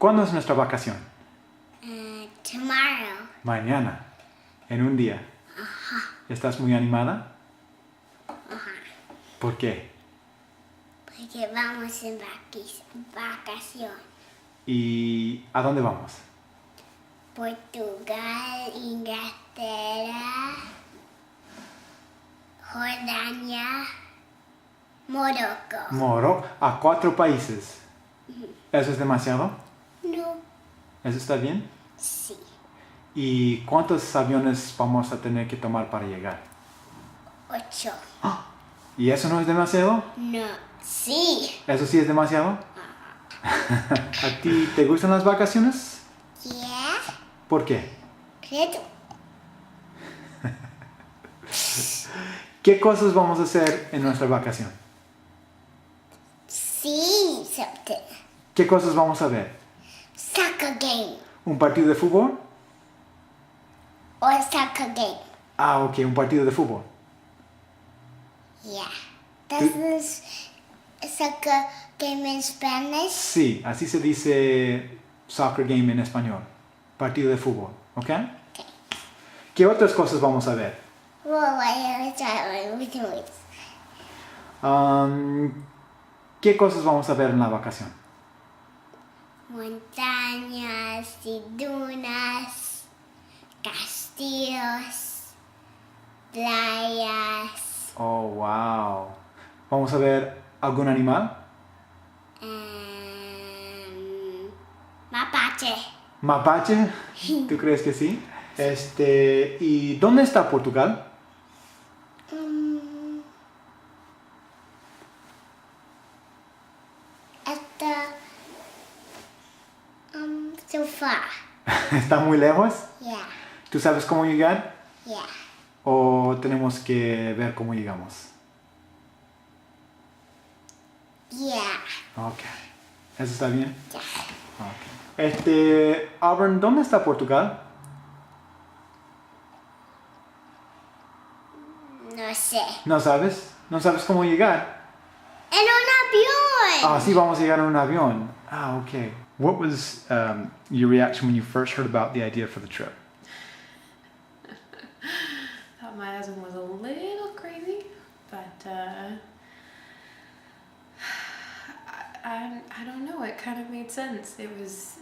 ¿Cuándo es nuestra vacación? Tomorrow. Mañana, en un día. ¿Estás muy animada? ¿Por qué? Porque vamos en vacación. ¿Y a dónde vamos? Portugal, Inglaterra, Jordania, Morocco. A 4 países. ¿Eso es demasiado? No. ¿Eso está bien? Sí. ¿Y cuántos aviones vamos a tener que tomar para llegar? 8. ¿Y eso no es demasiado? No. Sí. ¿Eso sí es demasiado? ¿A ti te gustan las vacaciones? Yeah. ¿Por qué? Creo. ¿Qué cosas vamos a hacer en nuestra vacación? Sí, something. ¿Qué cosas vamos a ver? Soccer game. ¿Un partido de fútbol? Or soccer game. Ah, ok, un partido de fútbol. Yeah. This is soccer game in Spanish. Sí, así se dice soccer game en español. Partido de fútbol, ¿ok? Okay. ¿Qué otras cosas vamos a ver? Well, let's try one. ¿Qué cosas vamos a ver en la vacación? Montañas y dunas, castillos, playas, Oh, wow. ¿Vamos a ver algún animal? mapache. ¿Mapache? ¿Tú crees que sí? ¿Y dónde está Portugal? So far. ¿Está muy lejos? Yeah. ¿Tú sabes cómo llegar? Yeah. ¿O tenemos que ver cómo llegamos? Yeah. Ok. ¿Eso está bien? Yeah. Ok. Auburn, ¿dónde está Portugal? No sé. ¿No sabes? ¿No sabes cómo llegar? En un avión. Ah, sí, vamos a llegar en un avión. Ah, ok. What was your reaction when you first heard about the idea for the trip? Thought my husband was a little crazy, but I don't know. It kind of made sense. It's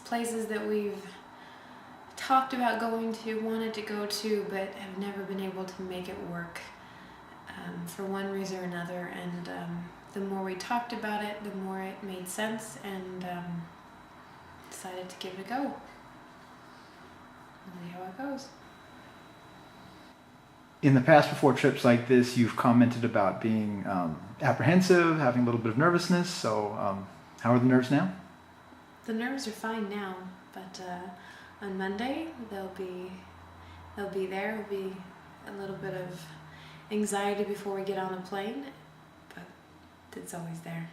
places that we've talked about going to, wanted to go to, but have never been able to make it work for one reason or another. And the more we talked about it, the more it made sense, and decided to give it a go. We'll see how it goes. In the past, before trips like this, you've commented about being apprehensive, having a little bit of nervousness. So, how are the nerves now? The nerves are fine now, but on Monday they'll be there. There'll be a little bit of anxiety before we get on the plane, but it's always there.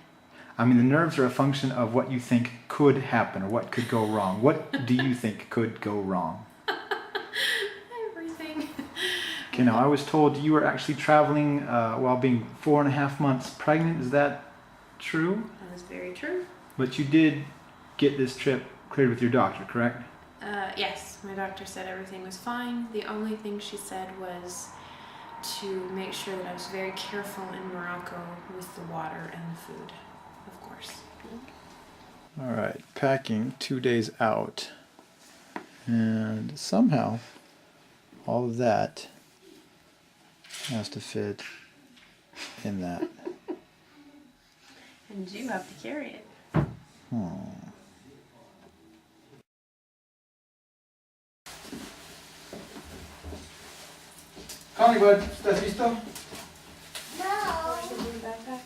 I mean, the nerves are a function of what you think could happen or what could go wrong. What do you think could go wrong? Everything. Okay, now I was told you were actually traveling while being 4.5 months pregnant. Is that true? That is very true. But you did get this trip cleared with your doctor, correct? Yes, my doctor said everything was fine. The only thing she said was to make sure that I was very careful in Morocco with the water and the food, of course. All right, packing 2 days out. And somehow all of that has to fit in that. And you have to carry it. Connie, bud, ¿estás listo? No. Backpack.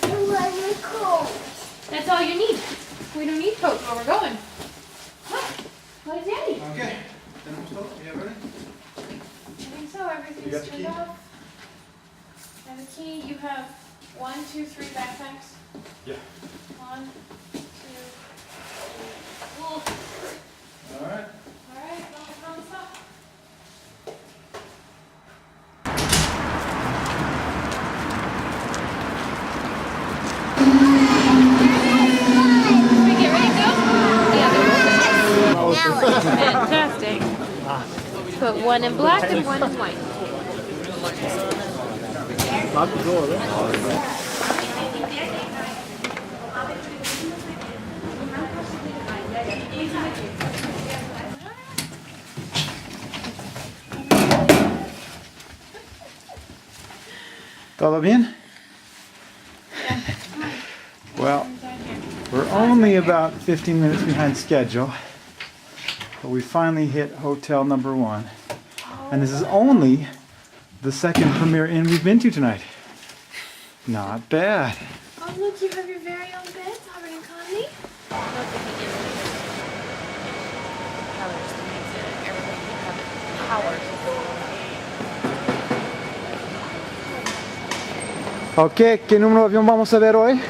It wasn't cold. That's all you need. We don't need coats where we're going. What is Daddy? Okay. Tenemos todo. You ready? I think so. You Everything's got the turned key? off. I have a key. You have 1, 2, 3 backpacks. Yeah. 1, 2, 3. Whoa. All right. All right, don't stop. put one in black and one in white. Todo bien? Well, we're only about 15 minutes behind schedule, but we finally hit hotel number 1. And this is only the second Premier Inn we've been to tonight. Not bad. Oh, look, you have your very own bed, Sovereign Economy. Ok, ¿qué número de avión vamos a ver hoy?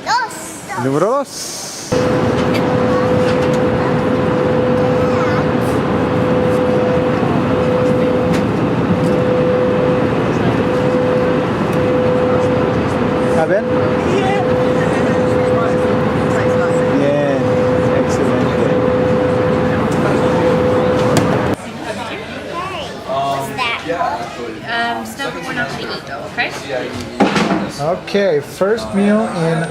2. Número 2. A ver. Bien, excelente. What's that? Stuff that we're not going to eat, though, okay? Okay, first meal in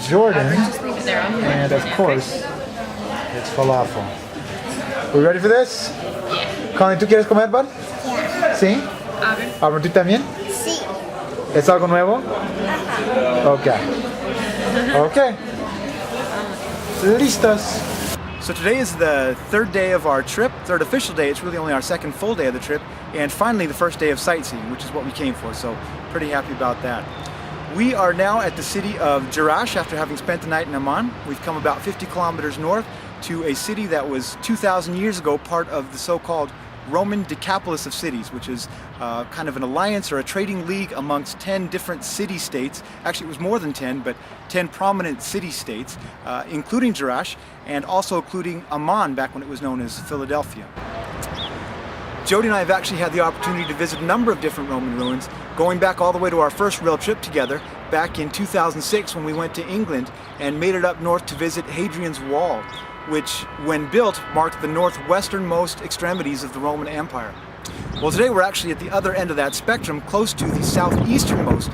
Jordan, Just leave it there. I'll and of course, it's falafel. We ready for this? Yeah. Connie, ¿tú quieres comer, bud? Yeah. ¿Sí? Auburn, ¿tú también? Sí. ¿Es algo nuevo? Okay. Okay. Listos. So today is the third day of our trip, third official day. It's really only our second full day of the trip, and finally the first day of sightseeing, which is what we came for, so pretty happy about that. We are now at the city of Jerash after having spent the night in Amman. We've come about 50 kilometers north to a city that was 2,000 years ago part of the so-called Roman Decapolis of cities, which is kind of an alliance or a trading league amongst 10 different city-states. Actually, it was more than 10, but 10 prominent city-states, including Jerash, and also including Amman back when it was known as Philadelphia. Jody and I have actually had the opportunity to visit a number of different Roman ruins, going back all the way to our first real trip together back in 2006 when we went to England and made it up north to visit Hadrian's Wall, which, when built, marked the northwesternmost extremities of the Roman Empire. Well, today we're actually at the other end of that spectrum, close to the southeasternmost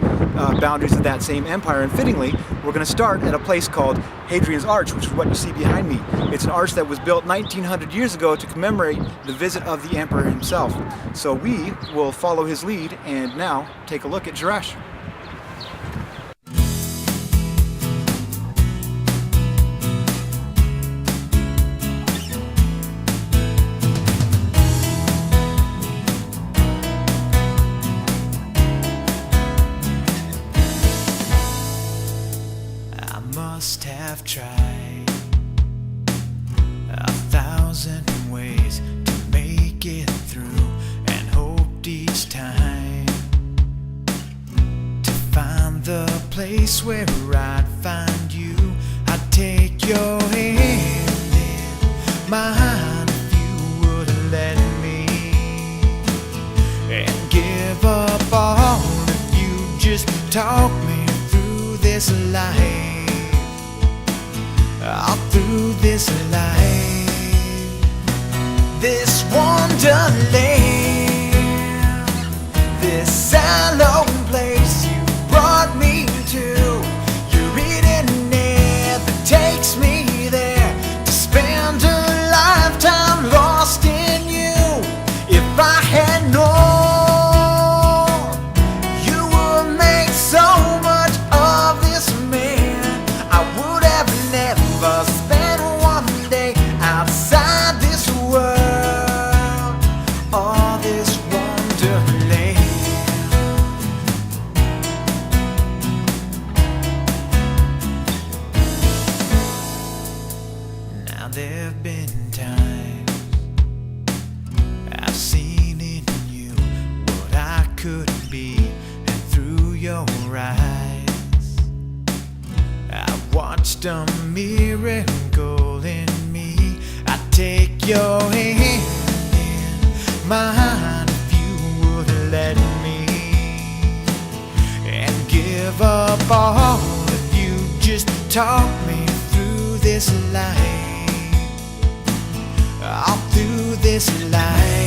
boundaries of that same empire, and fittingly, we're going to start at a place called Hadrian's Arch, which is what you see behind me. It's an arch that was built 1900 years ago to commemorate the visit of the emperor himself. So we will follow his lead and now take a look at Jerash. Must have tried 1,000 ways to make it through, and hoped each time to find the place where I'd find you. I'd take your hand in mine if you would let me, and give up all if you just talk me through this life. All through this life, this wonderland, this hallowed place you brought me to. You're eating air that takes me there, to spend a lifetime lost in you. If I had known you would make so much of this man, I would have never spend one day outside this world, all this wonderland. Now there've been times I've seen in you what I could be, and through your eyes I watched a miracle in me. I take your hand in mine if you would let me, and give up all if you just talk me through this life, all through this life.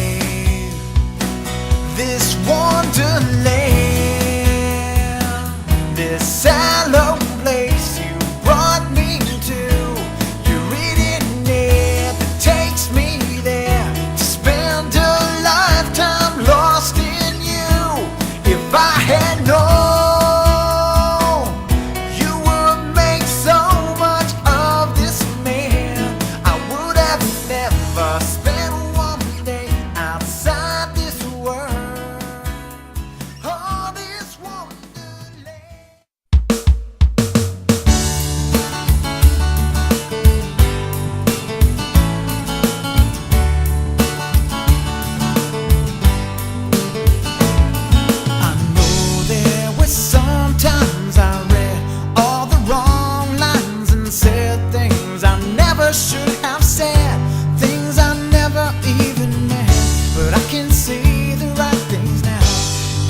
never should have said things I never even meant. But I can say the right things now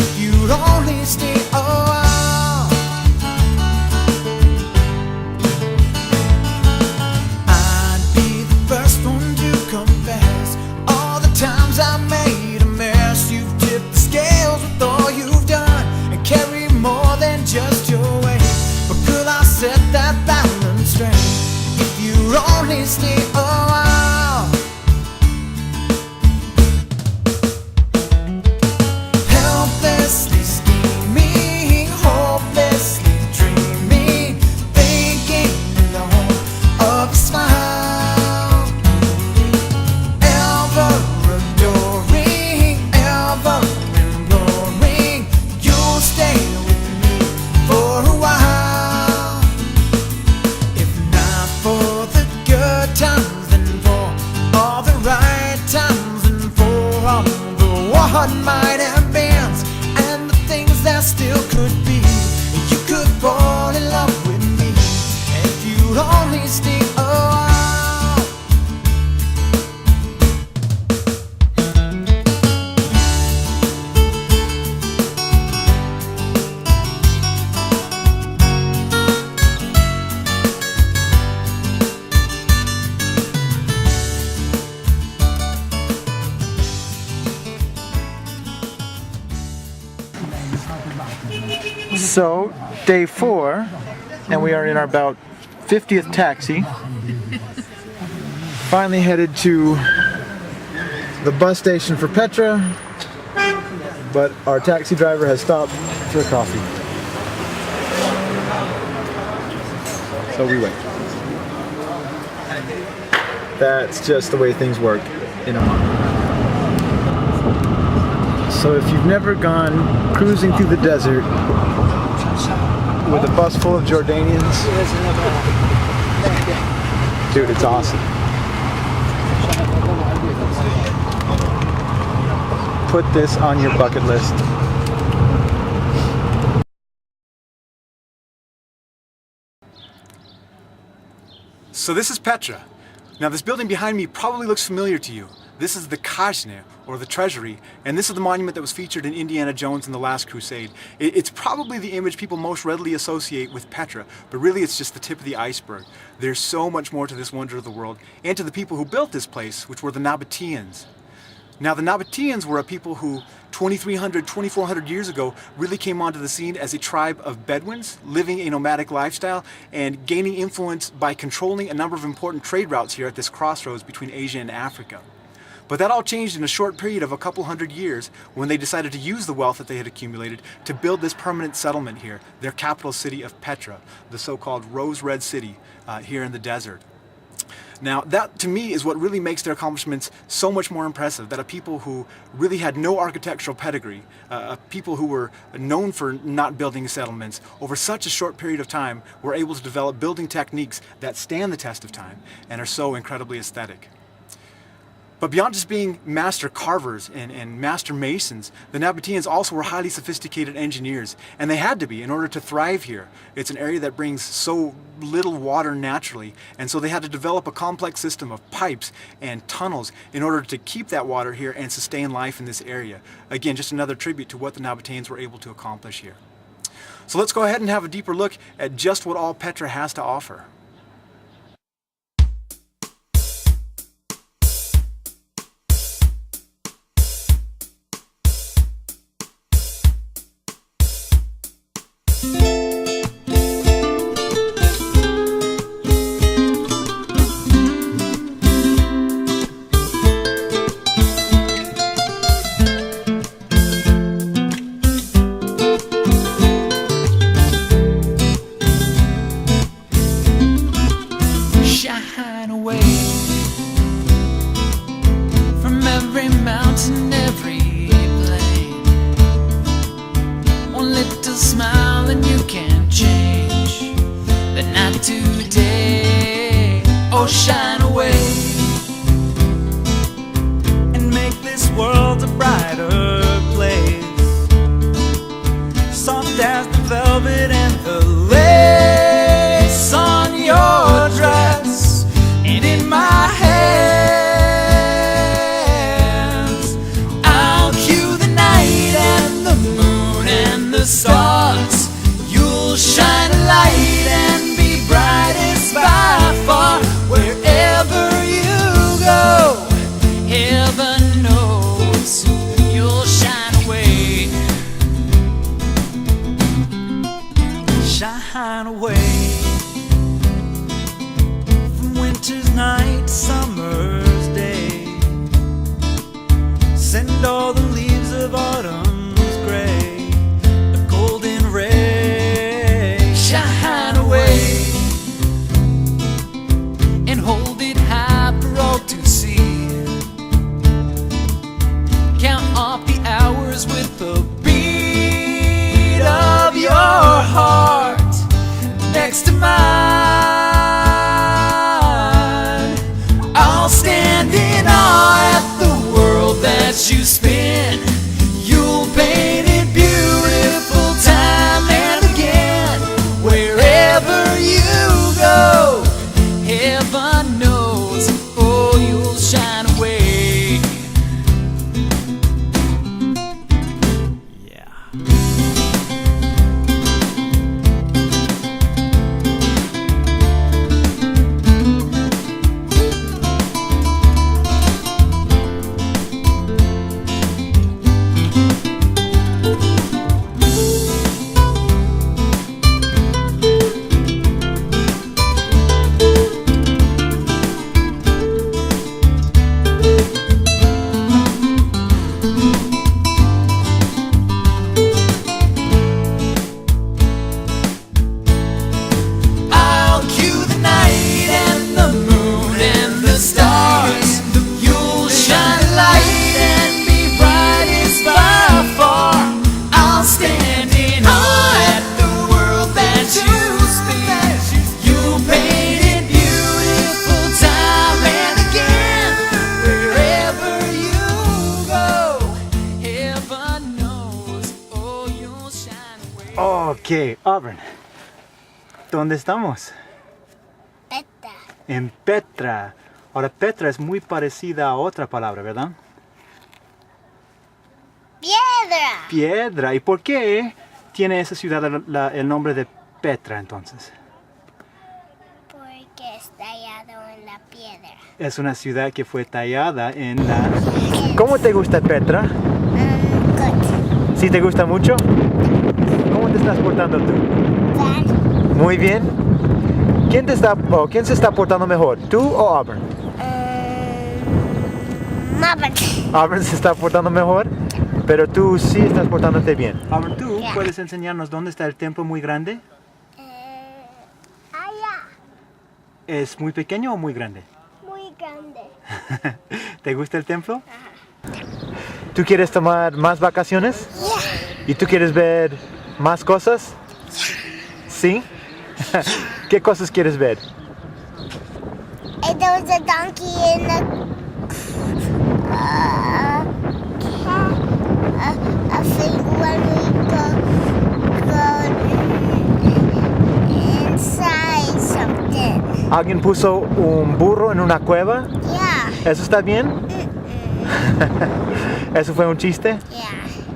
if you'd only stay a while. I'd be the first one to confess all the times I made a mess. You've tipped the scales with all you've done and carry more than just your weight. But girl, I set that balance straight if you'd only stay a while. Helplessly scheming, hopelessly dreaming, thinking in the hope of a smile. Ever adoring, ever imploring, you'll stay with me for a while. If not for the good times, then for all the right times, and for all the what might have been and the things that still could be. You could fall in love with me if you'd only stay a while. So, day 4, and we are in our about 50th taxi. Finally headed to the bus station for Petra, but our taxi driver has stopped for coffee. So we wait. That's just the way things work in Amman. So if you've never gone cruising through the desert with a bus full of Jordanians, dude, it's awesome. Put this on your bucket list. So this is Petra. Now this building behind me probably looks familiar to you. This is the Khazne, or the Treasury, and this is the monument that was featured in Indiana Jones in The Last Crusade. It's probably the image people most readily associate with Petra, but really it's just the tip of the iceberg. There's so much more to this wonder of the world, and to the people who built this place, which were the Nabateans. Now the Nabateans were a people who 2,300, 2,400 years ago really came onto the scene as a tribe of Bedouins living a nomadic lifestyle and gaining influence by controlling a number of important trade routes here at this crossroads between Asia and Africa. But that all changed in a short period of a couple hundred years when they decided to use the wealth that they had accumulated to build this permanent settlement here, their capital city of Petra, the so-called Rose Red City here in the desert. Now that to me is what really makes their accomplishments so much more impressive, that a people who really had no architectural pedigree, people who were known for not building settlements, over such a short period of time were able to develop building techniques that stand the test of time and are so incredibly aesthetic. But beyond just being master carvers and master masons, the Nabateans also were highly sophisticated engineers, and they had to be in order to thrive here. It's an area that brings so little water naturally, and so they had to develop a complex system of pipes and tunnels in order to keep that water here and sustain life in this area. Again, just another tribute to what the Nabateans were able to accomplish here. So let's go ahead and have a deeper look at just what all Petra has to offer. Shine away and make this world a brighter place, soft as the velvet and the lace on your dress, and hold it high for all to see. Count off the hours with the beat of your heart next to mine. I'll stand in awe at the world that you spin. You'll paint it beautiful time and again. Wherever you go, heaven knows, oh, you'll shine away. Yeah. I'll cue the night and the moon and the stars. You'll shine a light and be brightest by far. I'll stand in awe at the world that you spin. You paint it beautiful time and again. Wherever you go, heaven knows, oh, you'll shine away. Ok, Auburn. ¿Dónde estamos? Petra. En Petra. Ahora, Petra es muy parecida a otra palabra, ¿verdad? Piedra. Piedra. ¿Y por qué tiene esa ciudad el nombre de Petra entonces? Porque es tallado en la piedra. Es una ciudad que fue tallada en la... ¿Cómo te gusta Petra? Good. ¿Sí te gusta mucho? ¿Cómo te estás portando tú? Bad. Muy bien. ¿Quién se está portando mejor? ¿Tú o Auburn? Mama. Auburn se está portando mejor, pero tú sí estás portándote bien. Auburn, ¿tú Yeah. puedes enseñarnos dónde está el templo muy grande? Allá. ¿Es muy pequeño o muy grande? Muy grande. ¿Te gusta el templo? ¿Tú quieres tomar más vacaciones? Yeah. ¿Y tú quieres ver más cosas? ¿Sí? ¿Qué cosas quieres ver? And there was a donkey in the a thing when we go inside something. ¿Alguien puso un burro en una cueva? Yeah. ¿Eso está bien? ¿Eso fue un chiste? Yeah.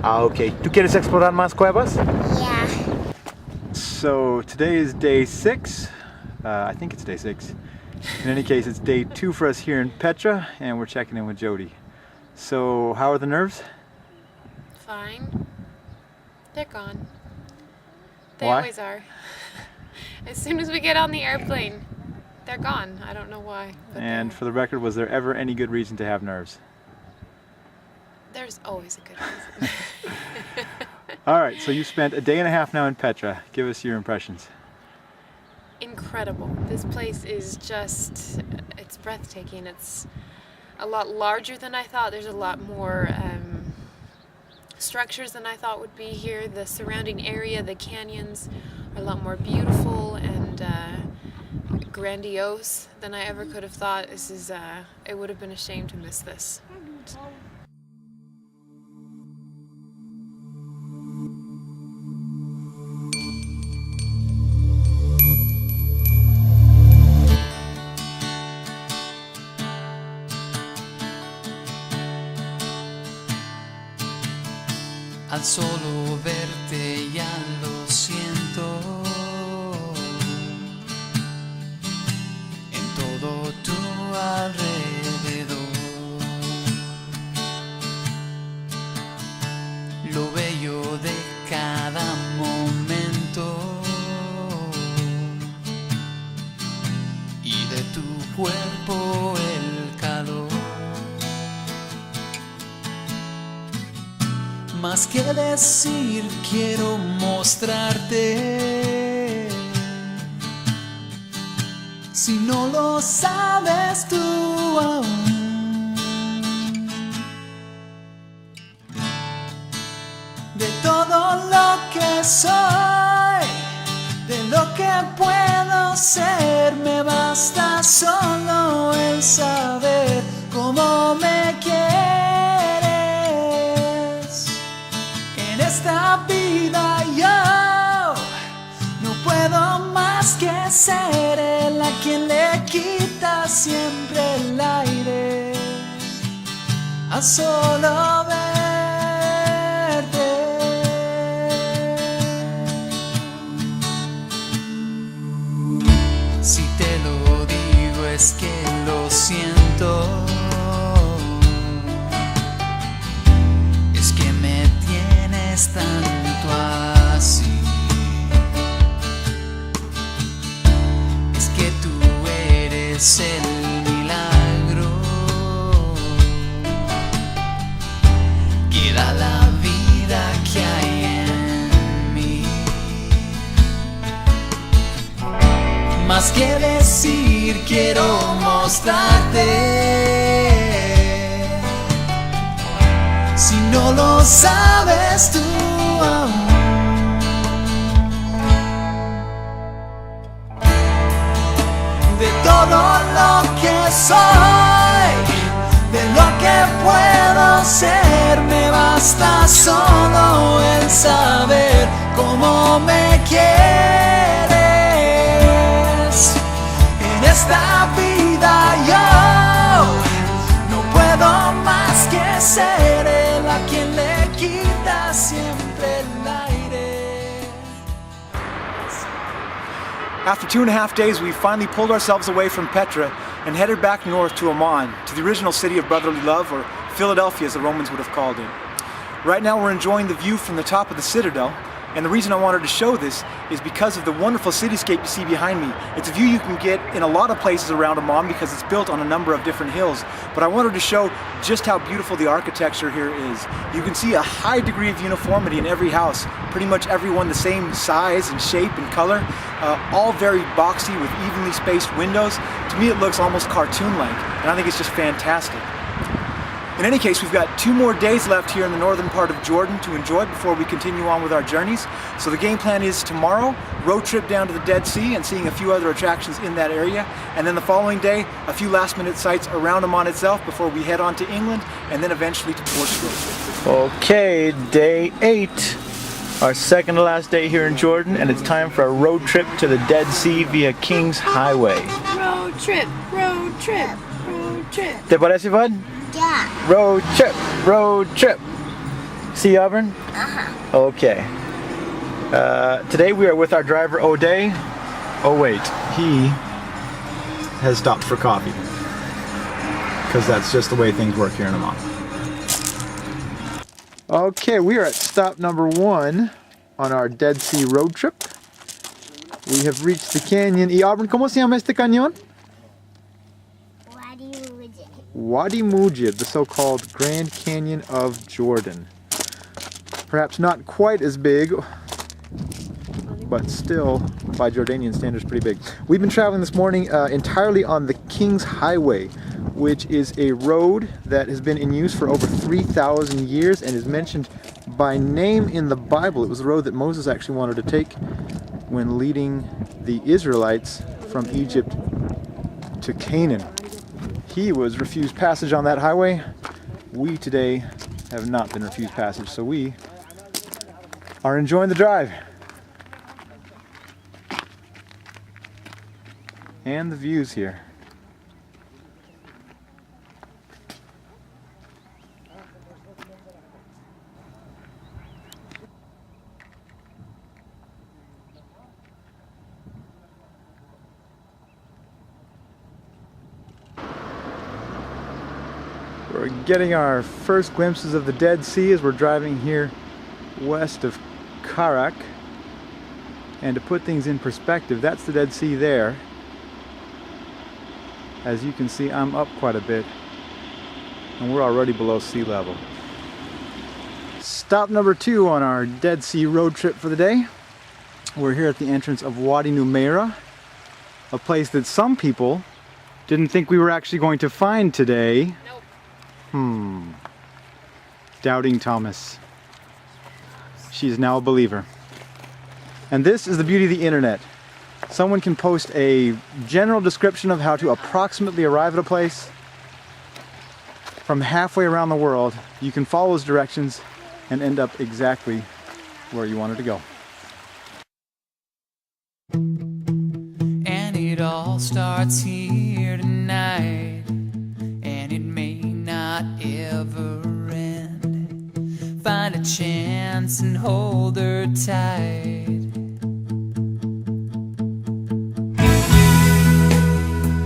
Ah, ok. ¿Tú quieres explorar más cuevas? Yeah. So today is day 6. I think it's day 6. In any case, it's day 2 for us here in Petra, and we're checking in with Jody. So, how are the nerves? Fine. They're gone. They Why? always are. As soon as we get on the airplane, they're gone. I don't know why. But And for the record, was there ever any good reason to have nerves? there's always a good reason. All right, so you spent a day and a half now in Petra. Give us your impressions. Incredible. This place is just, it's breathtaking. It's a lot larger than I thought. There's a lot more structures than I thought would be here. The surrounding area, the canyons, are a lot more beautiful and grandiose than I ever could have thought. This is, it would have been a shame to miss this. Al solo verte ya lo siento. En todo tu alrededor. Lo bello de cada momento. Y de tu cuerpo el calor. Más que decir, quiero mostrarte. si no lo sabes tú aún. De todo lo que soy, de lo que puedo ser, me basta solo el saber cómo me quieres. En esta vida yo no puedo más que ser el a quien le quita siempre el aire a solo verte. Si te lo digo es que lo siento, es que me tienes tanto así. Es que tú eres el milagro que da la vida que hay en mí. Más que decir quiero mostrarte, si no lo sabes tú aún. De todo lo que soy, de lo que puedo ser, me basta solo el saber cómo me quieres. En esta vida yo no puedo más que ser el a quien le quita siempre el aire. After 2.5 days, we finally pulled ourselves away from Petra and headed back north to Amman, to the original city of brotherly love, or Philadelphia as the Romans would have called it. Right now we're enjoying the view from the top of the citadel, and the reason I wanted to show this is because of the wonderful cityscape you see behind me. It's a view you can get in a lot of places around Amman because it's built on a number of different hills, but I wanted to show just how beautiful the architecture here is. You can see a high degree of uniformity in every house, pretty much everyone the same size and shape and color, all very boxy with evenly spaced windows. To me it looks almost cartoon-like, and I think it's just fantastic. In any case, we've got 2 more days left here in the northern part of Jordan to enjoy before we continue on with our journeys. So the game plan is tomorrow, road trip down to the Dead Sea and seeing a few other attractions in that area. And then the following day, a few last-minute sites around Amman itself before we head on to England and then eventually to Portugal. Okay, day 8. Our second to last day here in Jordan, and it's time for a road trip to the Dead Sea via King's Highway. Road trip, road trip, road trip. ¿Te parece, bud? Yeah. Road trip, road trip. See, Auburn? Okay. Today we are with our driver, O'Day. Oh wait, he has stopped for coffee. Because that's just the way things work here in Amman. Okay, we are at stop number 1 on our Dead Sea road trip. We have reached the canyon. Y Auburn, ¿cómo se llama este cañón? Wadi Mujib, the so-called Grand Canyon of Jordan. Perhaps not quite as big, but still, by Jordanian standards, pretty big. We've been traveling this morning entirely on the King's Highway, which is a road that has been in use for over 3,000 years and is mentioned by name in the Bible. It was the road that Moses actually wanted to take when leading the Israelites from Egypt to Canaan. He was refused passage on that highway. We today have not been refused passage, so we are enjoying the drive and the views here. We're getting our first glimpses of the Dead Sea as we're driving here west of Karak. And to put things in perspective, that's the Dead Sea there. As you can see, I'm up quite a bit, and we're already below sea level. Stop number 2 on our Dead Sea road trip for the day. We're here at the entrance of Wadi Numeira, a place that some people didn't think we were actually going to find today. Nope. Doubting Thomas. She is now a believer. And this is the beauty of the internet. Someone can post a general description of how to approximately arrive at a place. From halfway around the world, you can follow those directions and end up exactly where you wanted to go. And it all starts here tonight, and it may not ever end. Find a chance and hold her tight.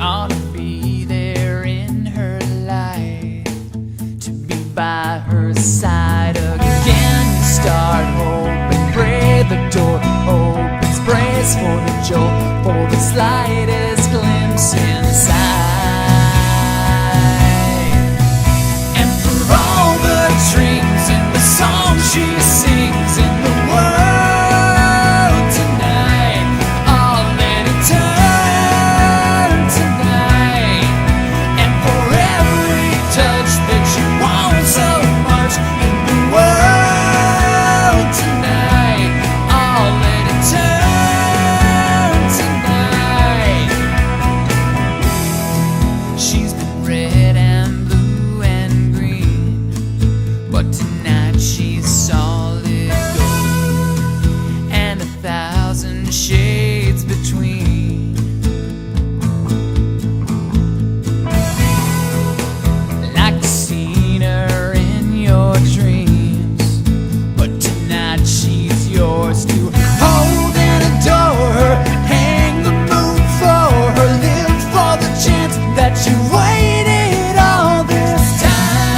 Ought to be there in her light, to be by her side again. You start hoping, pray the door opens, praise for the jolt, for the slightest glimpse inside. And for all the dreams and the songs she sings in the world tonight, I'll let it turn tonight. And for every touch that you want so much in the world tonight, I'll let it turn tonight. She's been red and blue and green, but tonight she's solid gold, and 1,000 shades between. Like to seen her in your dreams, but tonight she's yours to hold and adore her. Hang the moon for her, live for the chance that you waited all this time.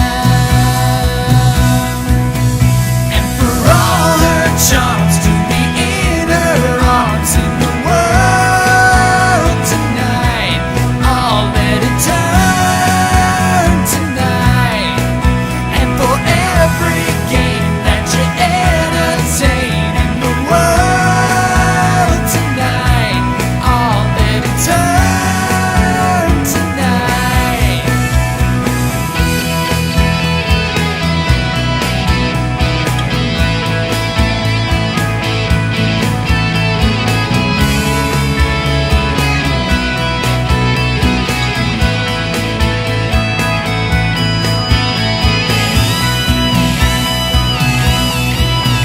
And for all her charms to be in her arms in the world tonight, I'll let it turn tonight. And for every game that you entertain in the world tonight, I'll let it turn tonight.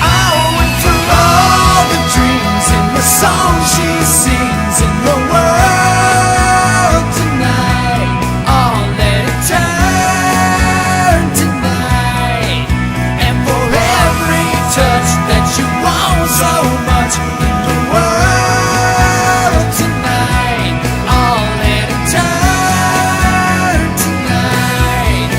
Oh, and for all the dreams and the songs she sings in the world tonight, I'll let it turn tonight. And for every touch that you want so much in the world tonight, I'll let it turn tonight.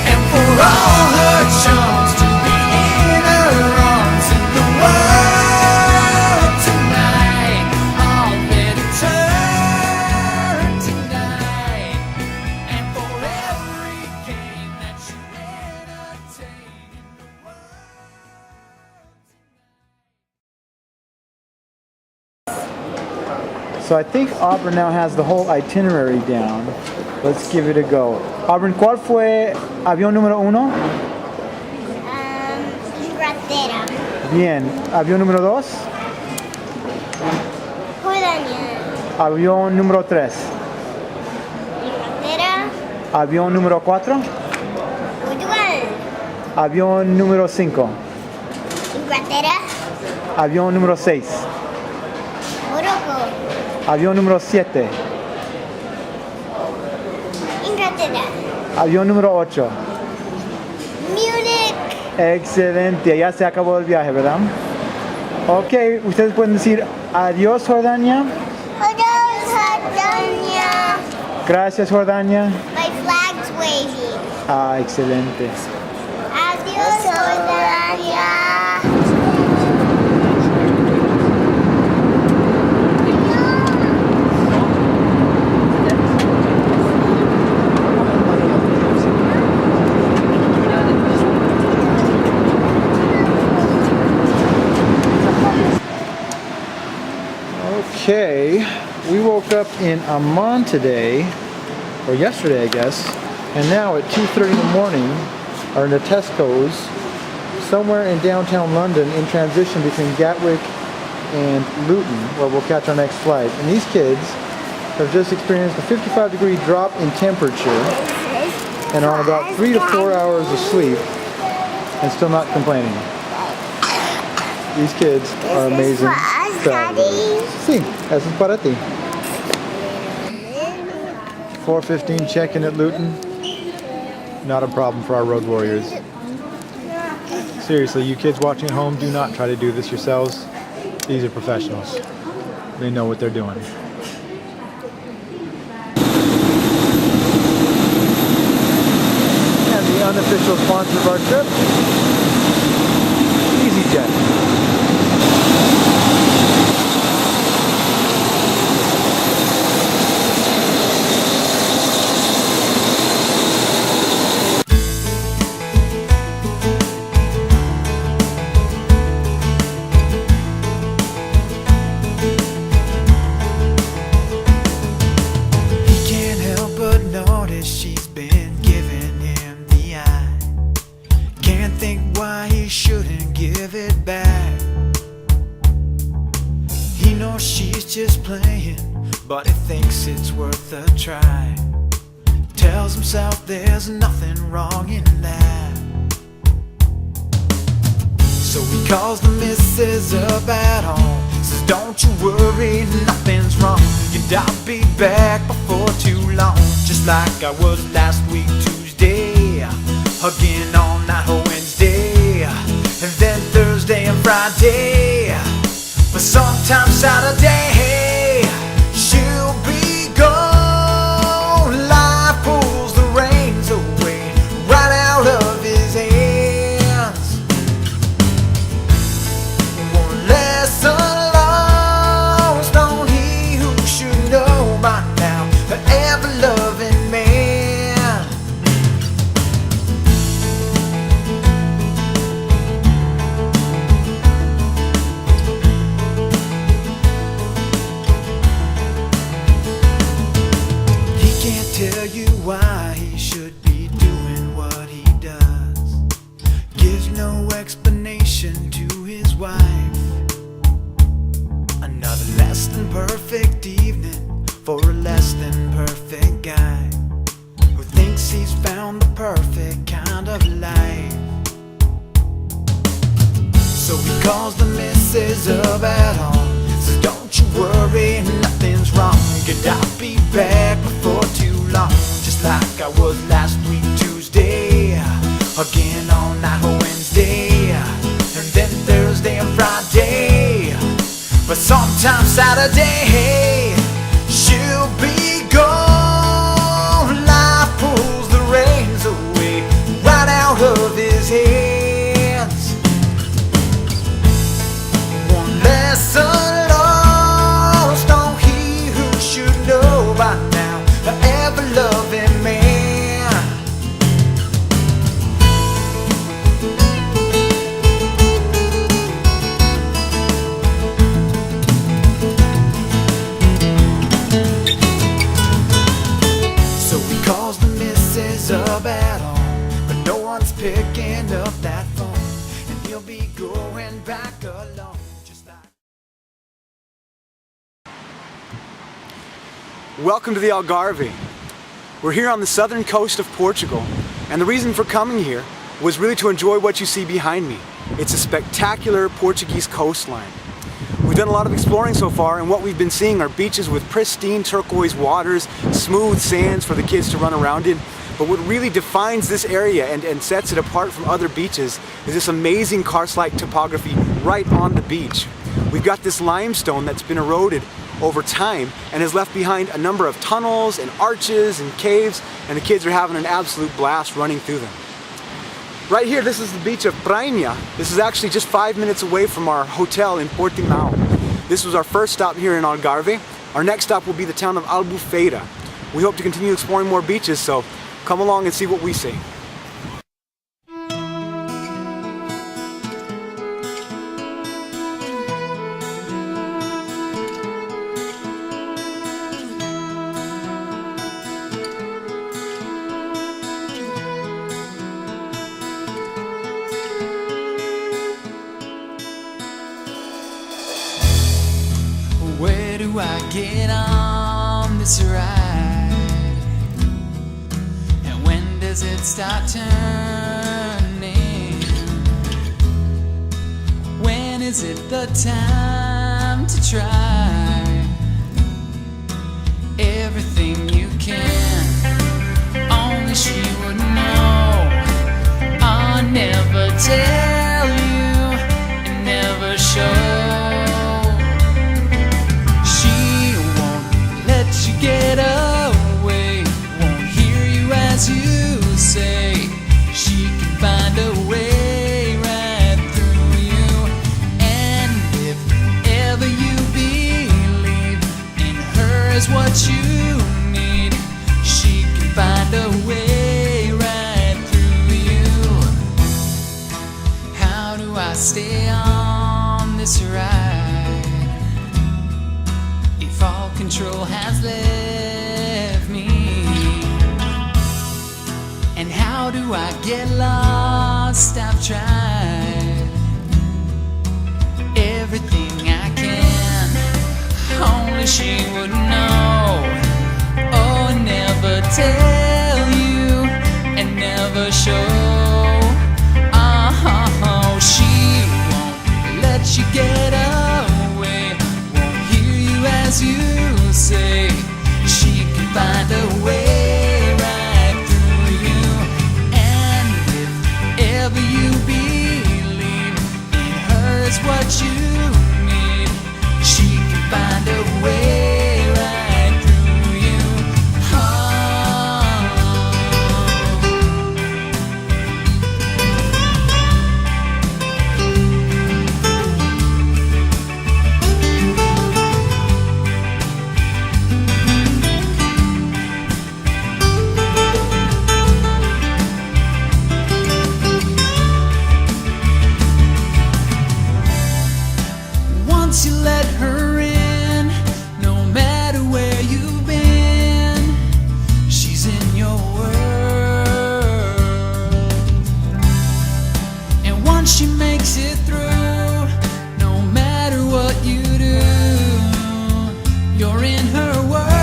And for all her charms to be in her arms in the world tonight, I'll let it turn tonight. And for every game that you entertain in the world. So I think Auburn now has the whole itinerary down. Let's give it a go. Auburn, ¿cuál fue avión número 1? Inglaterra. Bien. Avión número 2. Jordania. Avión número 3. Inglaterra. Avión número 4. Portugal. Avión número 5. Inglaterra. Avión número 6. Morocco. Avión número 7. Inglaterra. Avión número 8. Múnich. Excelente, ya se acabó el viaje, ¿verdad? Ok, ustedes pueden decir adiós, Jordania. Adios, Jordania. Gracias, Jordania. My flag's waving. Ah, excelente. Adios, Jordania. Okay, we woke up in Amman today, or yesterday I guess, and now at 2:30 in the morning are in the Tesco's somewhere in downtown London in transition between Gatwick and Luton, where we'll catch our next flight. And these kids have just experienced a 55-degree drop in temperature and are on about 3 to 4 hours of sleep and still not complaining. These kids are amazing. Sí, eso es para ti. 4:15 check-in at Luton. Not a problem for our road warriors. Seriously, you kids watching at home, do not try to do this yourselves. These are professionals. They know what they're doing. And the unofficial sponsor of our trip, EasyJet. But he thinks it's worth a try. Tells himself there's nothing wrong in that. So he calls the missus up at home. Says, don't you worry, nothing's wrong. And I'll be back before too long. Just like I was last week Tuesday, hugging all night Wednesday, and then Thursday and Friday, but sometimes Saturday she'll be gone. Life pulls the reins away right out of his hands. One lesson lost on he who should know by now, the ever-loving man. Tell you why he should be doing what he does. Gives no explanation to his wife. Another less than perfect evening for a less than perfect guy who thinks he's found the perfect kind of life. So he calls the missus up at home. Says, don't you worry, nothing's wrong. Could I be back before too long? Just like I was last week Tuesday, again on night Wednesday, and then Thursday and Friday, but sometimes Saturday she'll be gone. Life pulls the reins away right out of his hands. One lesson lost on he who should know by now, the ever-loving man. So he calls the missus up at home, but no one's picking up that phone, and he'll be going back alone, just like... Welcome to the Algarve. We're here on the southern coast of Portugal, and the reason for coming here was really to enjoy what you see behind me. It's a spectacular Portuguese coastline. We've done a lot of exploring so far, and what we've been seeing are beaches with pristine turquoise waters, smooth sands for the kids to run around in. But what really defines this area and sets it apart from other beaches is this amazing karst-like topography right on the beach. We've got this limestone that's been eroded over time and has left behind a number of tunnels and arches and caves, and the kids are having an absolute blast running through them. Right here, this is the beach of Praia. This is actually just 5 minutes away from our hotel in Portimão. This was our first stop here in Algarve. Our next stop will be the town of Albufeira. We hope to continue exploring more beaches, so come along and see what we see. get on this ride? And when does it start turning? When is it the time to try everything you can? Only she would know. I'll never tell you and never show. Get away, won't hear you as you say. She can find a way right through you. And if ever you believe in her is what you need, she can find a way right through you. How do I stay on this ride if all control has left me? And how do I get lost? I've tried everything I can. Only she would know. Oh, never tell you and never show. Oh, she won't let you get away, won't hear you as you say. She can find a way right through you. And if ever you believe in her is what you need, she can find a way right through you. Once you let her in, no matter where you've been, she's in your world. And once she makes it through, no matter what you do, you're in her world.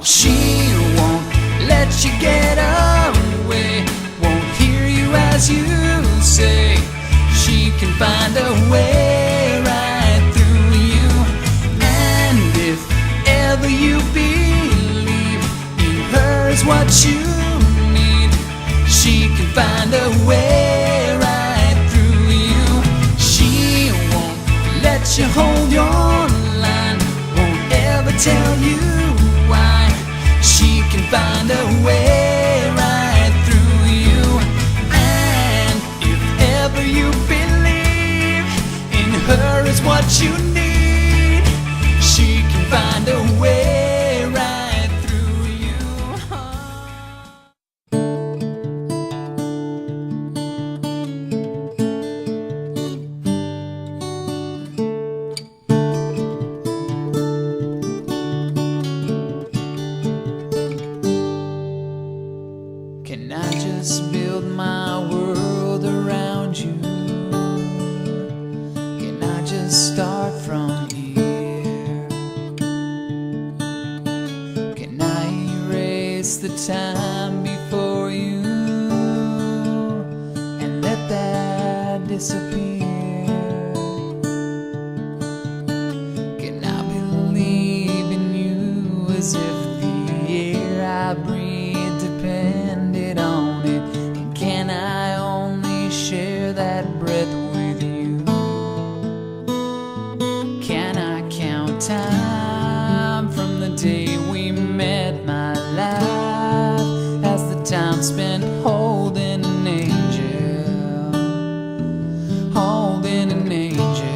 She won't let you get away, won't hear you as you say. She can find a way right through you. And if ever you believe in her is what you need, she can find a way right through you. She won't let you hold your line, won't ever tell you why. She can find a way right through you. And if ever you believe in her is what you need, she can find a way right through you. Can I just build my world around you? Can I just start from here? Can I erase the time before you and let that disappear? Can I believe in you as if the air I breathe depended on it? And can I only share that breath with you? Can I count time from the day we met, my life, as the time spent holding an angel, holding an angel?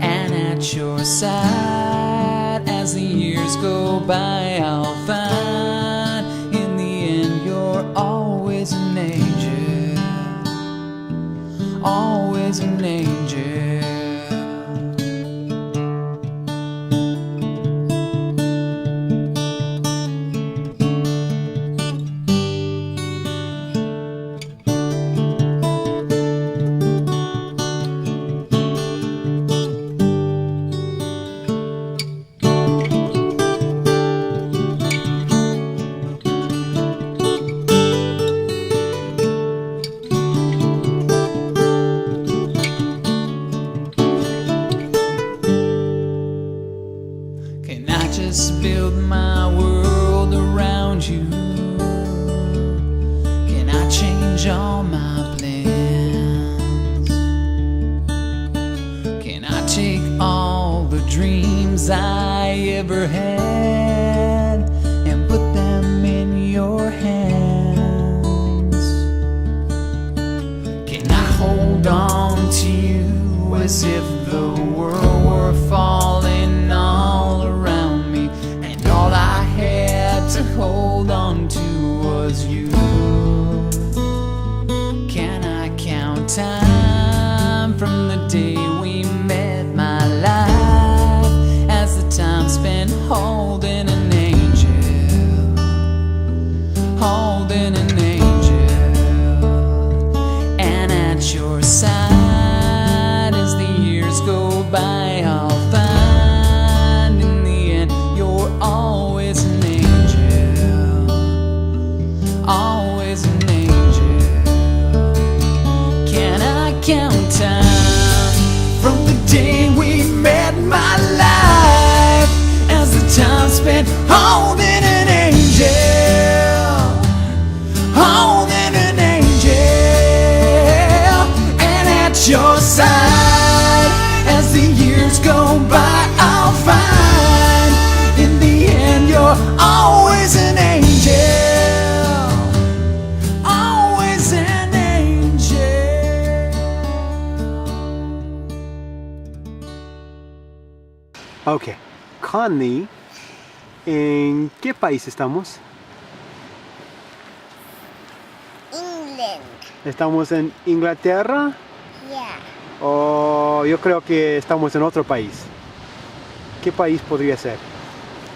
And at your side, as the years go by, I'll find in the end you're always an angel, always an angel. Can I just build my world around you? Can I change all my plans? Can I take all the dreams I ever had and put them in your hands? Can I hold on to you as if the world were falling all around me and all I had to hold on to was you? Can I count time from the day we met, my life, as the time spent holding an angel, holding an angel, and at your side as the years go by, I'll find in the end you're always an angel, always an angel. Can I count time from the day we met, my life, as the time spent holding an angel, holding an angel, and at your side as the years go by, I'll find in the end you're always an angel, always an angel. Ok, Connie, ¿en qué país estamos? England. ¿Estamos en Inglaterra? Yeah. O yo creo que estamos en otro país. ¿Qué país podría ser?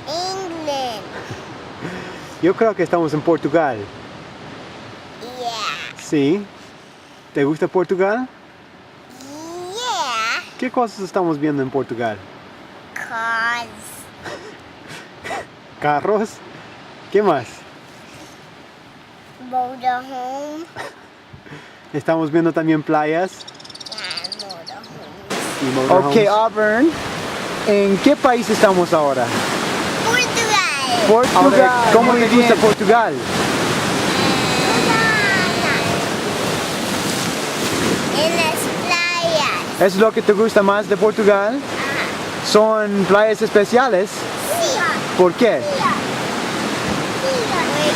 England. Yo creo que estamos en Portugal. Yeah. ¿Sí? ¿Te gusta Portugal? Yeah. ¿Qué cosas estamos viendo en Portugal? Cars. ¿Carros? ¿Qué más? Motorhome. Estamos viendo también playas Yeah, motorhome. y motorhomes. Ok, Auburn, ¿en qué país estamos ahora? Portugal. Portugal. ¿Cómo te gusta Portugal? En las playas. ¿Es lo que te gusta más de Portugal? ¿Son playas especiales? Sí. ¿Por qué? Porque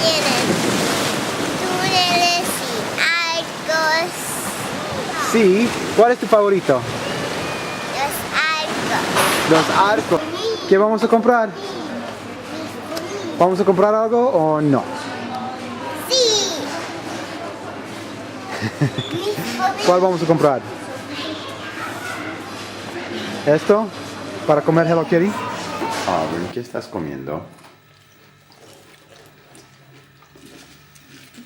tienen túneles y arcos. Sí. ¿Cuál es tu favorito? Los arcos. Los arcos. ¿Qué vamos a comprar? ¿Vamos a comprar algo o no? Sí. ¿Cuál vamos a comprar? ¿Esto? ¿Para comer Hello Kitty? Auburn, ¿qué estás comiendo?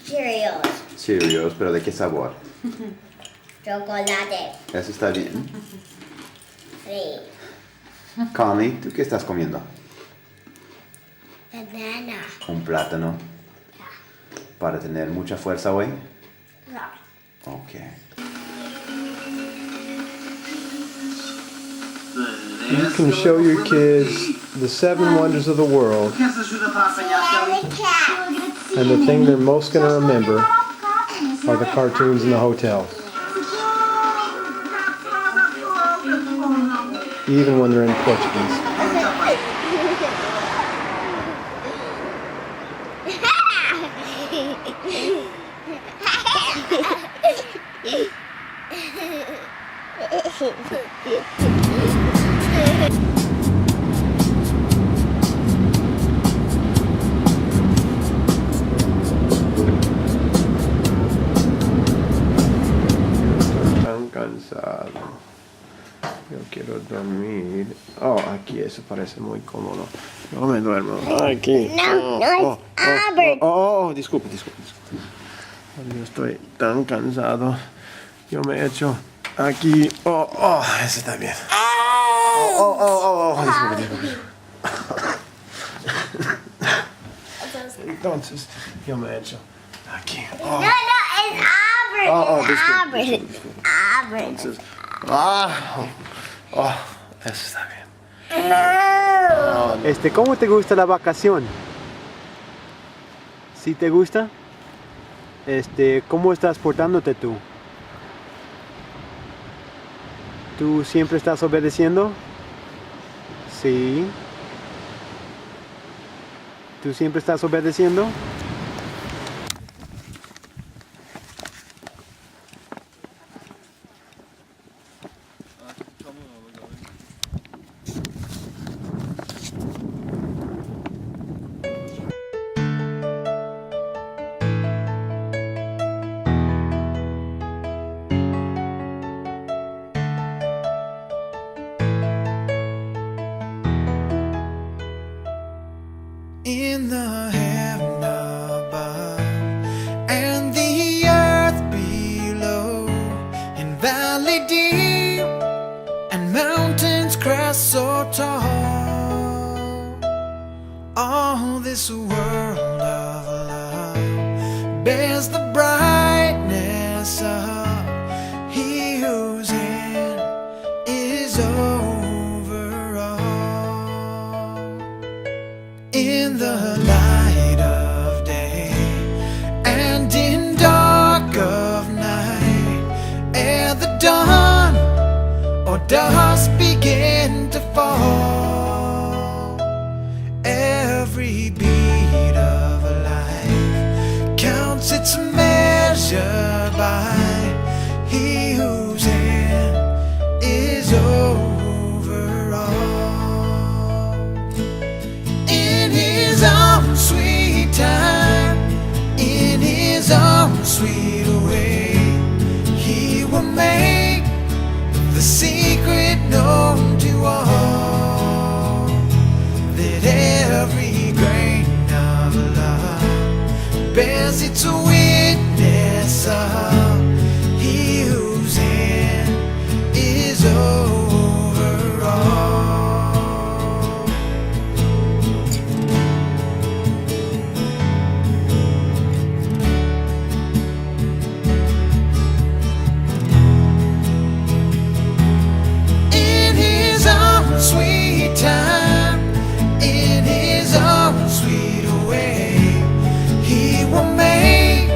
Cheerios. Cheerios, pero ¿de qué sabor? Chocolate. Eso está bien. Sí. Connie, ¿tú qué estás comiendo? Banana. Un plátano. ¿Para tener mucha fuerza hoy? No. Ok. You can show your kids the 7 wonders of the world, and the thing they're most going to remember are the cartoons in the hotel. Even when they're in Portuguese. Tan cansado. Yo quiero dormir. Oh, aquí eso parece muy cómodo. No me duermo. Aquí. No, es Albert. Disculpe. Yo estoy tan cansado. Yo me echo aquí. Eso está bien. Disculpe. Entonces, yo me echo aquí. No, es Albert. Disculpe. Albert. Entonces, eso está bien. No. ¿Cómo te gusta la vacación? ¿Sí te gusta? ¿Cómo estás portándote tú? ¿Tú siempre estás obedeciendo? Sí. ¿Tú siempre estás obedeciendo? In the heaven above and the earth below, in valley deep and mountains crest so tall, all this world of love bears the brightness of He whose hand is over all. In the light of day and in dark of night, ere the dawn or dusk begin to fall, every beat of life counts its measure by He whose hand is over all. In His own sweet time, in His own sweet way, He will make the secret known to all, that every grain of love bears its witness of He whose hand is over all. In His own sweet time, in His own sweet way, He will make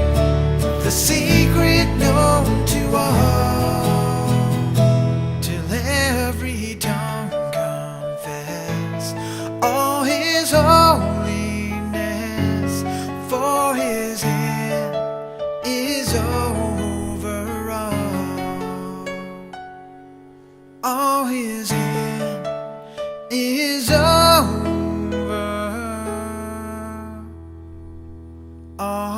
the secret known to all, till every tongue confess all His holiness, for His hand is over all His hand is over all.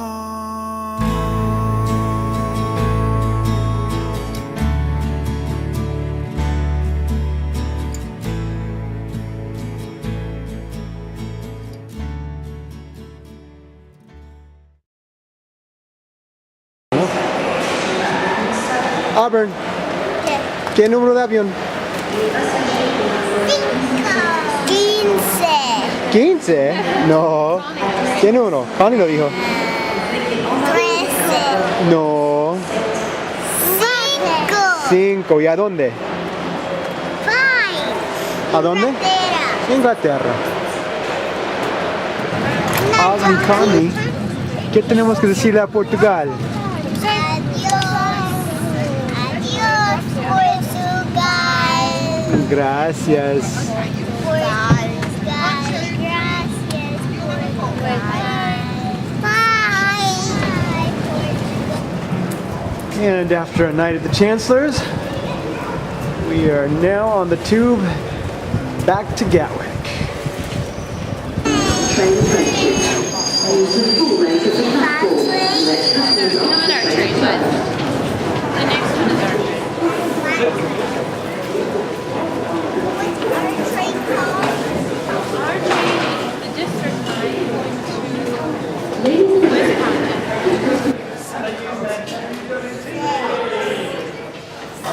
Auburn, ¿qué número de avión? 15. 15. No. ¿Qué número? Fanny lo dijo. 13. No. 5. 5. ¿Y a dónde? 5. ¿A dónde? Inglaterra. Auburn, Connie, ¿qué tenemos que decirle a Portugal? Adiós, Portugal. Gracias. Portugal. Gracias, Portugal. Bye. And after a night at the Chancellor's, we are now on the tube back to Gatwick.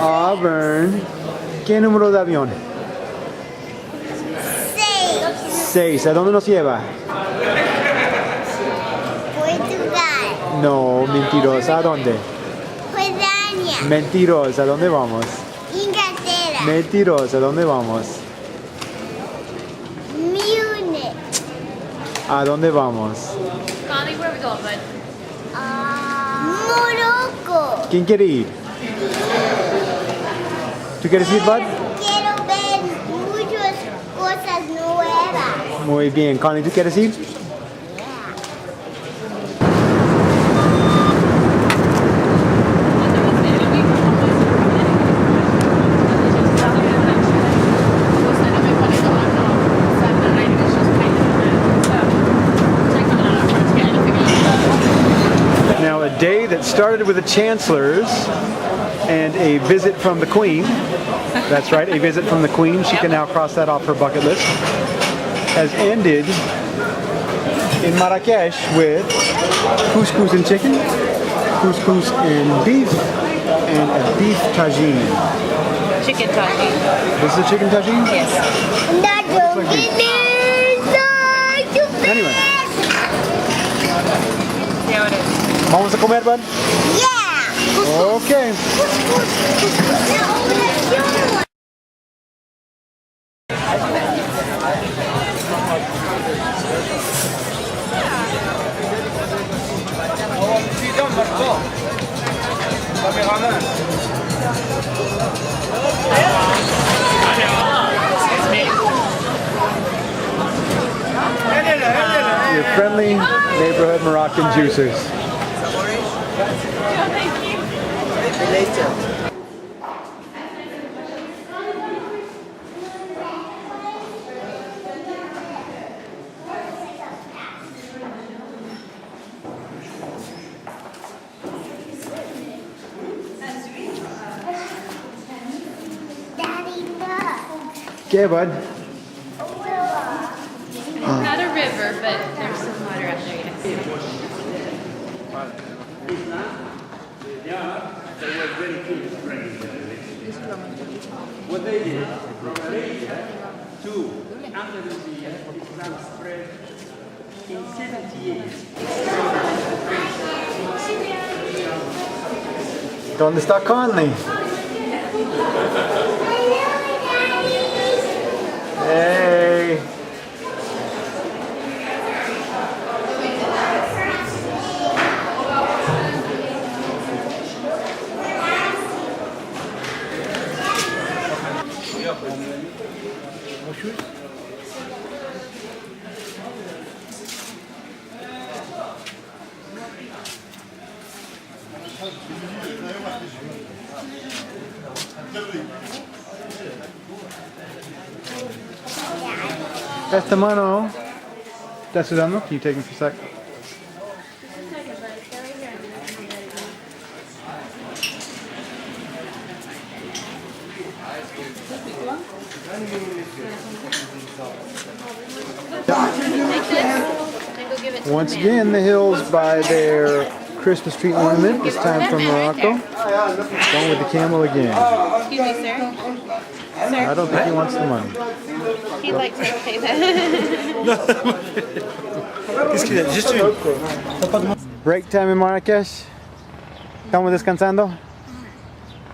Auburn, ¿qué número de avión? 6. ¿A dónde nos lleva? Portugal. No, mentirosa. ¿A dónde? Jordania. Mentirosa. ¿A dónde vamos? Inglaterra. Mentirosa. ¿A dónde vamos? ¿A dónde vamos? Connie, where are we going, bud? Morocco. ¿Quién quiere ir? ¿Tú quieres ir, Bud? Quiero ver muchas cosas nuevas. Muy bien. Connie, ¿tú quieres ir? Now, a day that started with the chancellors and a visit from the Queen. That's right, a visit from the Queen. She can now cross that off her bucket list. Has ended in Marrakech with couscous and chicken, couscous and beef, and a beef tagine. Chicken tagine. This is a chicken tagine? Yes. Anyway, See how it is. vamos a comer, bud? Yeah. Okay. Your friendly neighborhood Moroccan juicers. Daddy, look. Okay, bud. Not a river, but there's some water out there, yes. What they did from Arabia to Andalusia, Islam spread in 70 years. ¿Dónde está Conley? Hey. Esta mano. ¿Estás sudando? Can you take me for a sec? Once again, the hills by their Christmas tree ornament. It's time for Morocco. Going with the camel again. Excuse me, sir. I don't think he wants the money. He'd like to pay that. Break time in Marrakech. ¿Estamos descansando?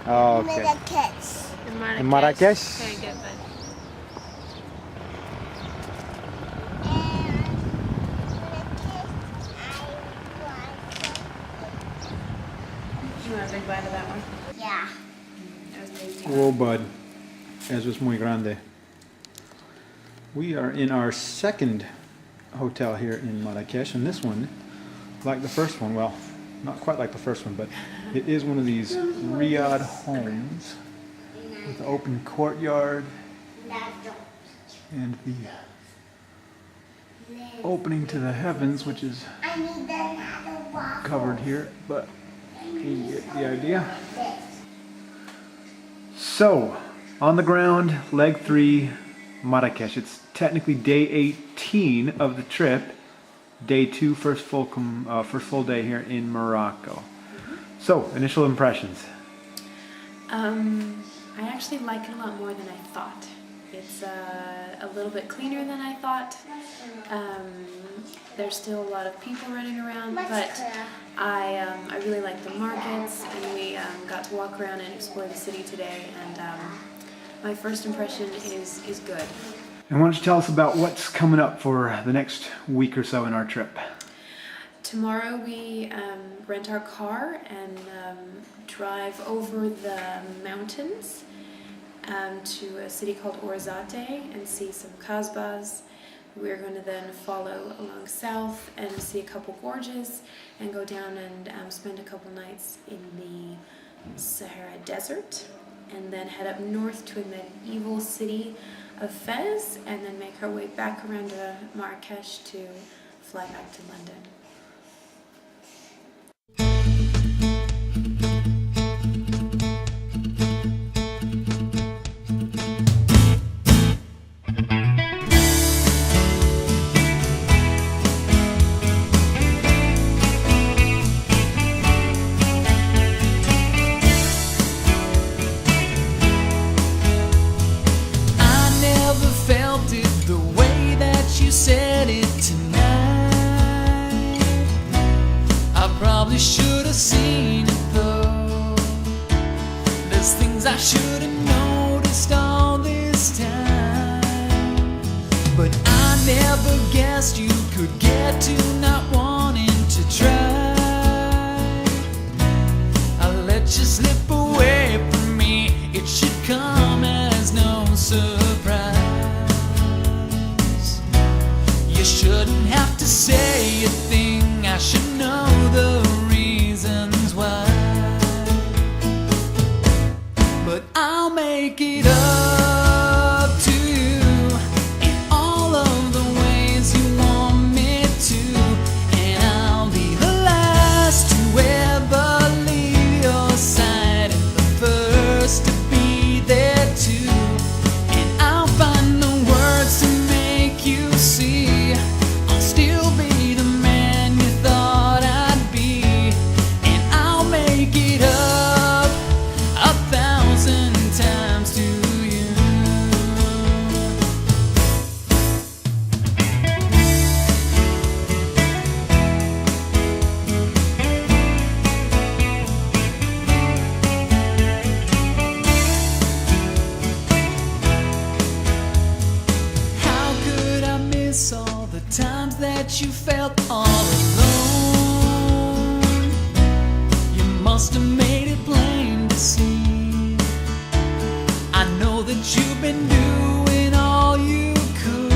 Oh, okay. Marrakech. In Marrakech? Very good, bud. You want a big bite of that one? Yeah. That was tasty. Whoa, bud. Eso es muy grande. We are in our second hotel here in Marrakech, and this one, like the first one, well, not quite like the first one, but it is one of these riad homes with an open courtyard and the opening to the heavens, which is I need another waffle. covered here, but you get the idea. So, on the ground, leg 3, Marrakech. It's technically day 18 of the trip. Day 2, first full day here in Morocco. So, initial impressions. I actually like it a lot more than I thought. It's a little bit cleaner than I thought. There's still a lot of people running around, but I really like the markets, and we got to walk around and explore the city today, and my first impression is good. And why don't you tell us about what's coming up for the next week or so in our trip? Tomorrow we rent our car and drive over the mountains to a city called Ourzazate and see some kasbahs. We're going to then follow along south and see a couple gorges and go down and spend a couple nights in the Sahara Desert, and then head up north to a medieval city of Fez, and then make our way back around to Marrakech to fly back to London. Said it tonight. I probably should have seen it though. There's things I should have noticed all this time, but I never guessed you could get to not wanting to try. I let you slip away from me. It should come as no surprise. You shouldn't have to say a thing. I should know the reasons why. But I'll make it up to you in all of the ways you want me to. And I'll be the last to ever leave your side and the first to be there too. And I'll find the words to make you see. All the times that you felt all alone, you must have made it plain to see. I know that you've been doing all you could.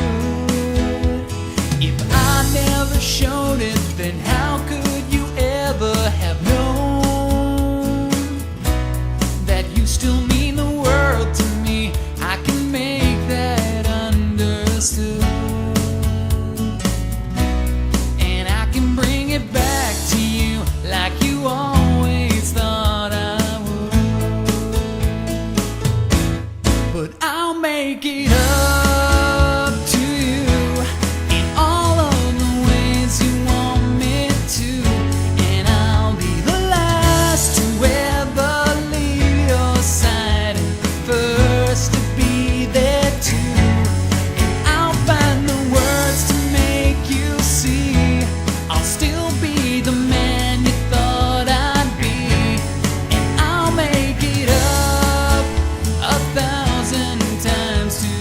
If I never showed it, then how could you ever have known that you still mean the world to me? I can make that understood. It back to you like you always thought I would. But I'll make it up to you in all of the ways you want me to. And I'll be the last to ever leave your side and the first to be there too. And I'll find the words to make you see. I'll still be the man you thought I'd be, and I'll make it up 1,000 times to you.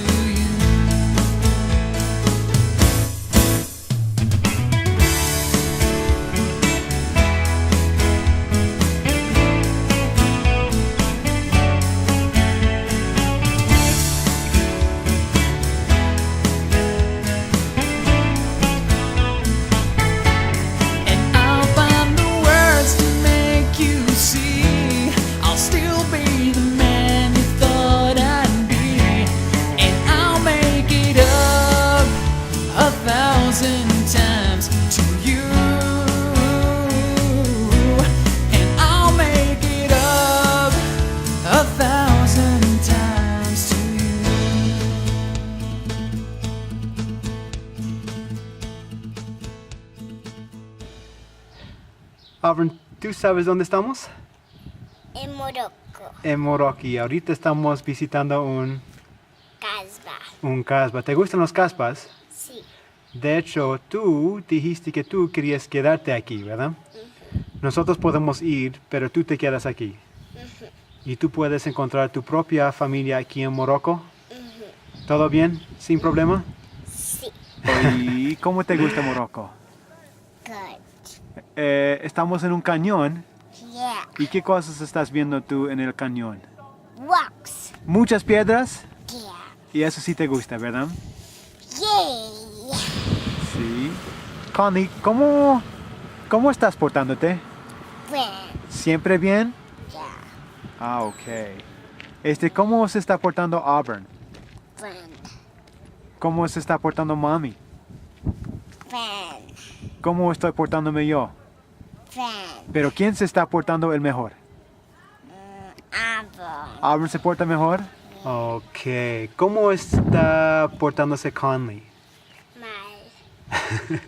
Avron, ¿tú sabes dónde estamos? En Morocco. En Morocco. Y ahorita estamos visitando un casbah. ¿Te gustan los casbahs? Sí. De hecho, tú dijiste que tú querías quedarte aquí, ¿verdad? Nosotros podemos ir, pero tú te quedas aquí. Y tú puedes encontrar tu propia familia aquí en Morocco. ¿Todo bien? ¿Sin problema? Sí. ¿Y cómo te gusta Morocco? Good. Estamos en un cañón. Yeah. ¿Y qué cosas estás viendo tú en el cañón? Rocks. Muchas piedras. Yeah. Y eso sí te gusta, ¿verdad? Yay. Sí. Connie, ¿cómo estás portándote? Friend. ¿Siempre bien? Yeah. Ah, ok. ¿Cómo se está portando Auburn? Friend. ¿Cómo se está portando Mami? Friend. ¿Cómo estoy portándome yo? Friend. Pero ¿quién se está portando el mejor? Apple. ¿Auburn se porta mejor? Ok. ¿Cómo está portándose Conley? Mal.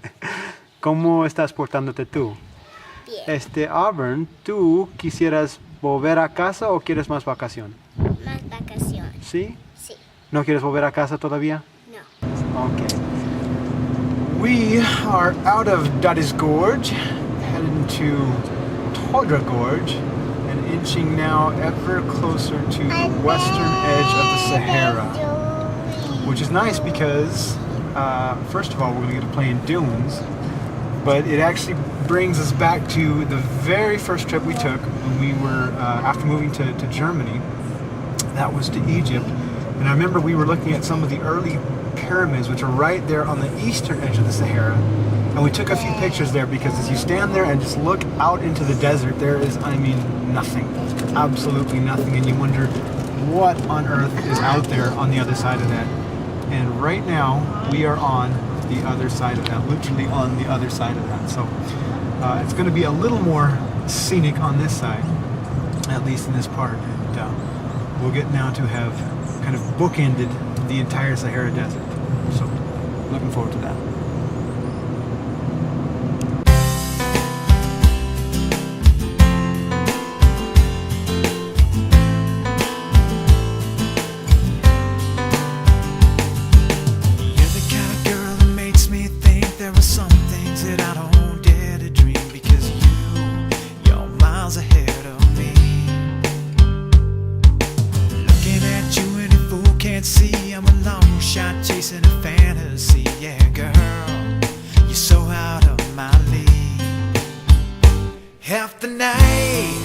¿Cómo estás portándote tú? Bien. Auburn, ¿tú quisieras volver a casa o quieres más vacación? Más vacación. ¿Sí? Sí. ¿No quieres volver a casa todavía? No. Okay. We are out of Daddy's Gorge, heading to Todra Gorge, and inching now ever closer to the western edge of the Sahara, which is nice because, first of all, we're going to get to play in dunes, but it actually brings us back to the very first trip we took when we were, after moving to Germany. That was to Egypt. And I remember we were looking at some of the early pyramids, which are right there on the eastern edge of the Sahara. And we took a few pictures there because as you stand there and just look out into the desert, there is, I mean, nothing. Absolutely nothing. And you wonder what on earth is out there on the other side of that. And right now, we are on the other side of that, literally on the other side of that. So it's going to be a little more scenic on this side, at least in this part. And we'll get now to have kind of bookended the entire Sahara Desert. So, looking forward to that. You're the kind of girl that makes me think there are some things that I don't dare to dream because you're miles ahead of me. Looking at you and a fool can't see I'm a long shot chasing a fantasy. Yeah, girl, you're so out of my league. Half the night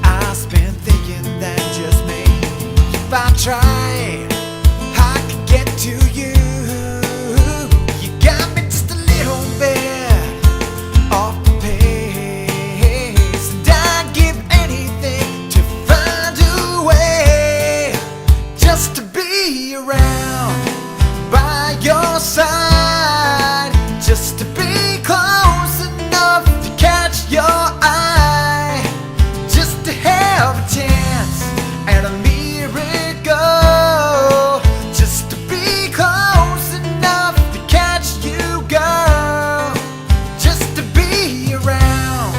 I spent thinking that just maybe if I tried I could get to you. You got me just a little bit off the pace, and I'd give anything to find a way just to be around by your side, just to be close enough to catch your eye, just to have a chance at a miracle, just to be close enough to catch you, girl, just to be around.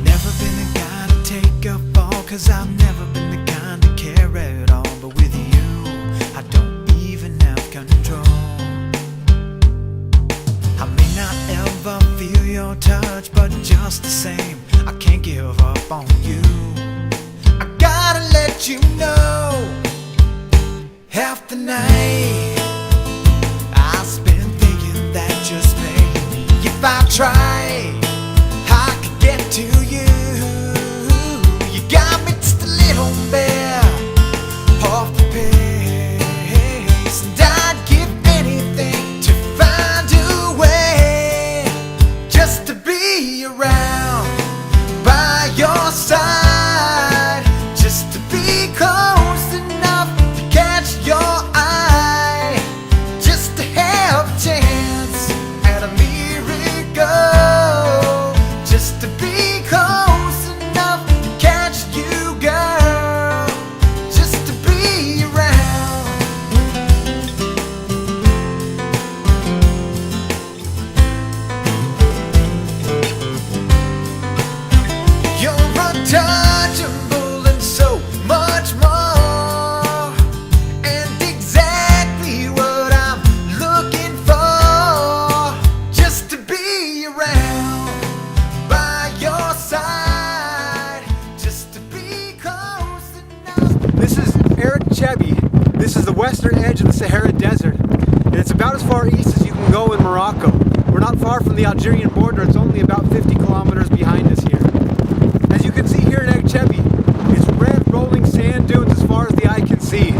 Never been the guy to take a fall, cause I've never been the kind to care at all. But with you, I don't even have control. I may not ever feel your touch, but just the same, I can't give up on you. I gotta let you know, half the night I spent thinking that just maybe if I tried I could get to you. You got me just a little bit off the pace, and I'd give anything to find a way just to be around by your side, just to be close enough to catch your eye, just to have a chance at a miracle, western edge of the Sahara Desert, and it's about as far east as you can go in Morocco. We're not far from the Algerian border, it's only about 50 kilometers behind us here. As you can see here in Erg Chebbi, it's red rolling sand dunes as far as the eye can see.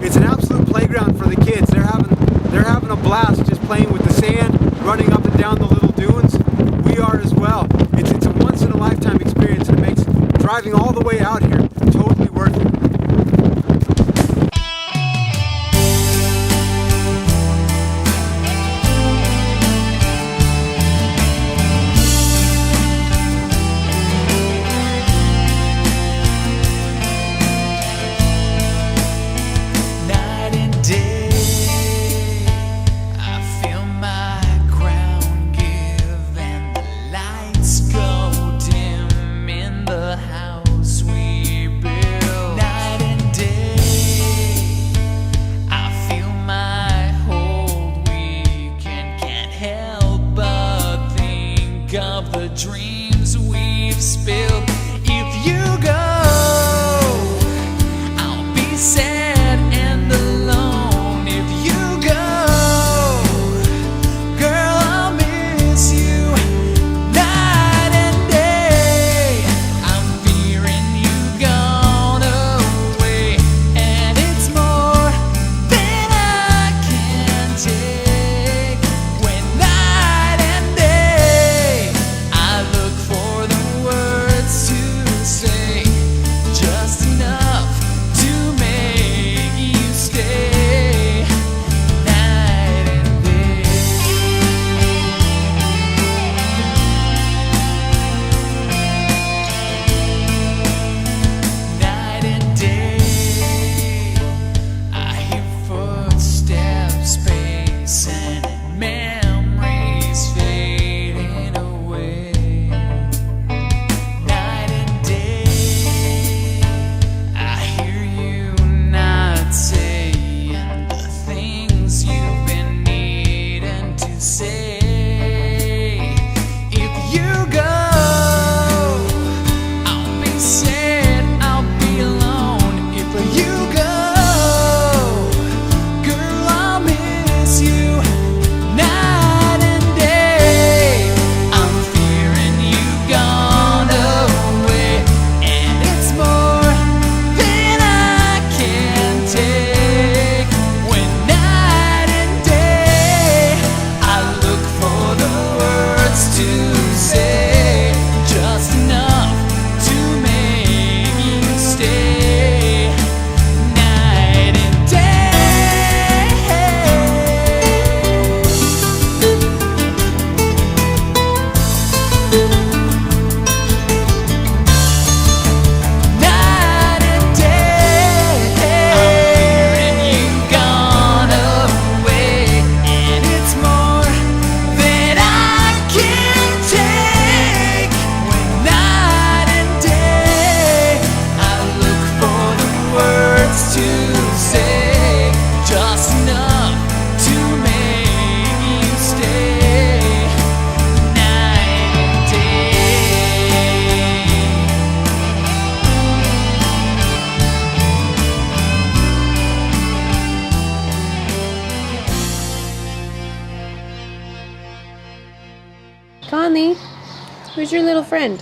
It's an absolute playground for the kids. They're having a blast just playing with the sand, running up and down the little dunes. We are as well. It's a once in a lifetime experience, and it makes driving all the way out here totally worth it. Dreams we've spilled. If you go, I'll be sad and alone. If you go, girl, I'll miss you night and day. I'm fearing you gone away, and it's more than I can take. When night and day I look for the words to say, just enough to make you stay night and day. Night and day I hear footsteps pacing, memories fading away. Night and day I hear you not saying the things you've been needing to say. If you go, I'll be sad, I'll be alone. If you go, girl, I'll miss you night and day. I'm fearing you gone away, and it's more than I can take. When night and day I look for the words to say, just enough to make you stay night and day. Night and day, I'm fearing you gone away, and it's more than I can take. When night and day I look for the words to say, just enough to make you stay night and day. Connie, where's your little friend?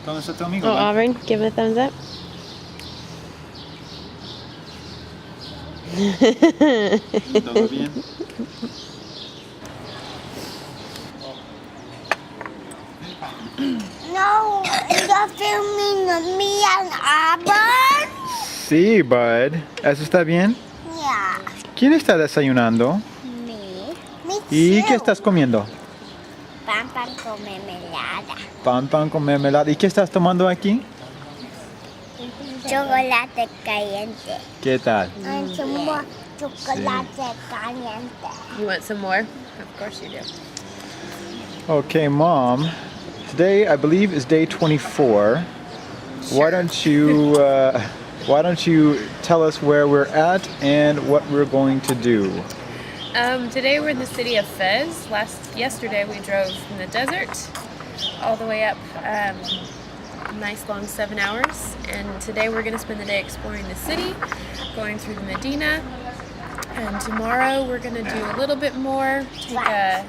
¿Dónde está tu amigo? Oh, Auburn, give him a thumbs up. ¿Todo bien? No, you're filming me and Auburn? Sí, bud. ¿Eso está bien? Yeah. ¿Quién está desayunando? Me. Me ¿Y too. qué estás comiendo? Pan con mermelada. Pan con mermelada. ¿Y qué estás tomando aquí? Chocolate caliente. ¿Qué tal? Some more chocolate caliente. You want some more? Of course you do. Okay, Mom. Today, I believe, is day 24. Why don't you tell us where we're at and what we're going to do? Today we're in the city of Fez. Yesterday we drove from the desert all the way up nice long 7 hours, and today we're going to spend the day exploring the city, going through the Medina, and tomorrow we're going to do a little bit more, take a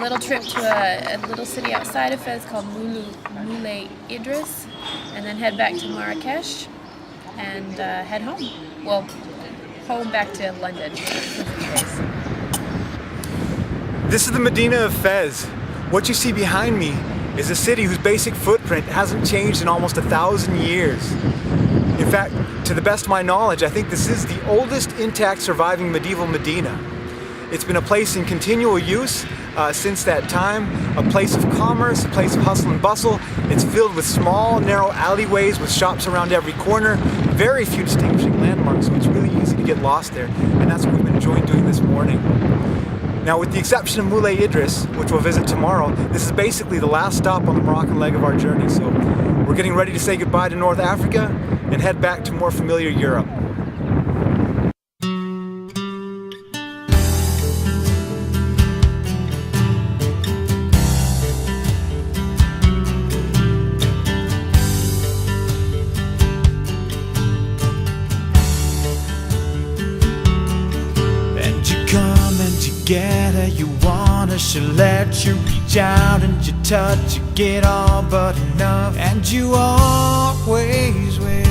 little trip to a little city outside of Fez called Moulay Idris, and then head back to Marrakech and head home. Well, home back to London. This is the Medina of Fez. What you see behind me is a city whose basic footprint hasn't changed in almost 1,000 years. In fact, to the best of my knowledge, I think this is the oldest intact surviving medieval Medina. It's been a place in continual use since that time, a place of commerce, a place of hustle and bustle. It's filled with small, narrow alleyways with shops around every corner, very few distinguishing landmarks, so it's really easy to get lost there, and that's what we've been enjoying doing this morning. Now, with the exception of Moulay Idris, which we'll visit tomorrow, this is basically the last stop on the Moroccan leg of our journey, so we're getting ready to say goodbye to North Africa and head back to more familiar Europe. Get her, you want her, she'll let you reach out and you touch, you get all but enough. And you always will,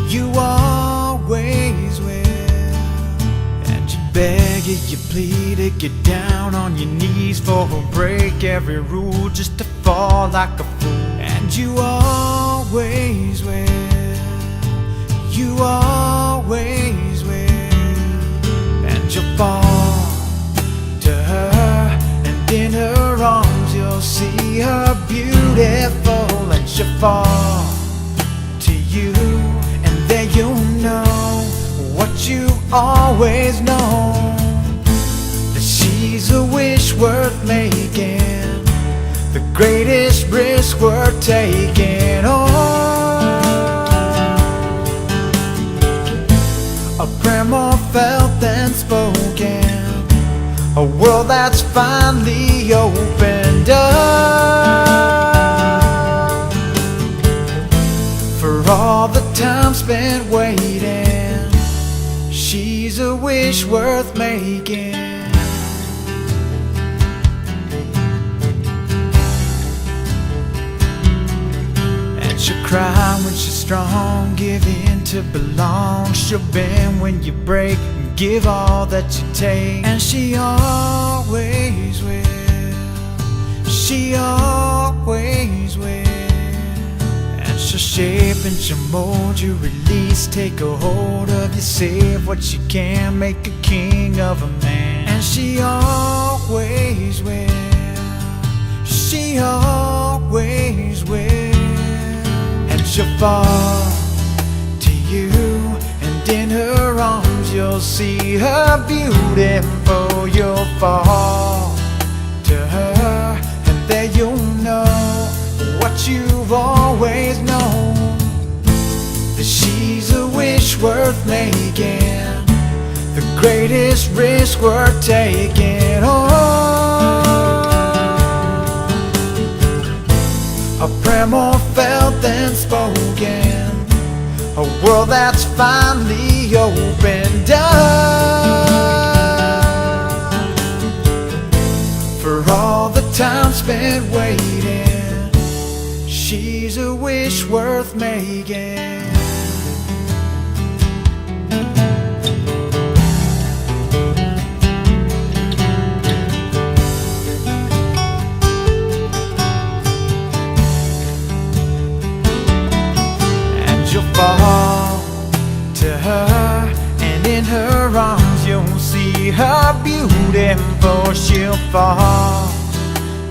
you always will. And you beg her, you plead her, get down on your knees for a break every rule just to fall like a fool. And you always will, you always will. And you'll fall to her, and in her arms you'll see her beautiful. And she'll fall to you, and there you'll know what you always know, that she's a wish worth making, the greatest risk worth taking. A prayer more felt than spoken, a world that's finally opened up. For all the time spent waiting, she's a wish worth making. And she'll cry when she's strong, give in to belong. She'll bend when you break, give all that you take. And she always will, she always will. And she'll shape and she'll mold you, release, take a hold of you, save what you can, make a king of a man. And she always will, she always will. And she'll fall to you, and in her arms you'll see her beautiful. You'll fall to her, and there you'll know what you've always known, that she's a wish worth making, the greatest risk worth taking. A prayer more felt than spoken, a world that's finally opened up. For all the time spent waiting, she's a wish worth making. Fall to her, and in her arms you'll see her beautiful. She'll fall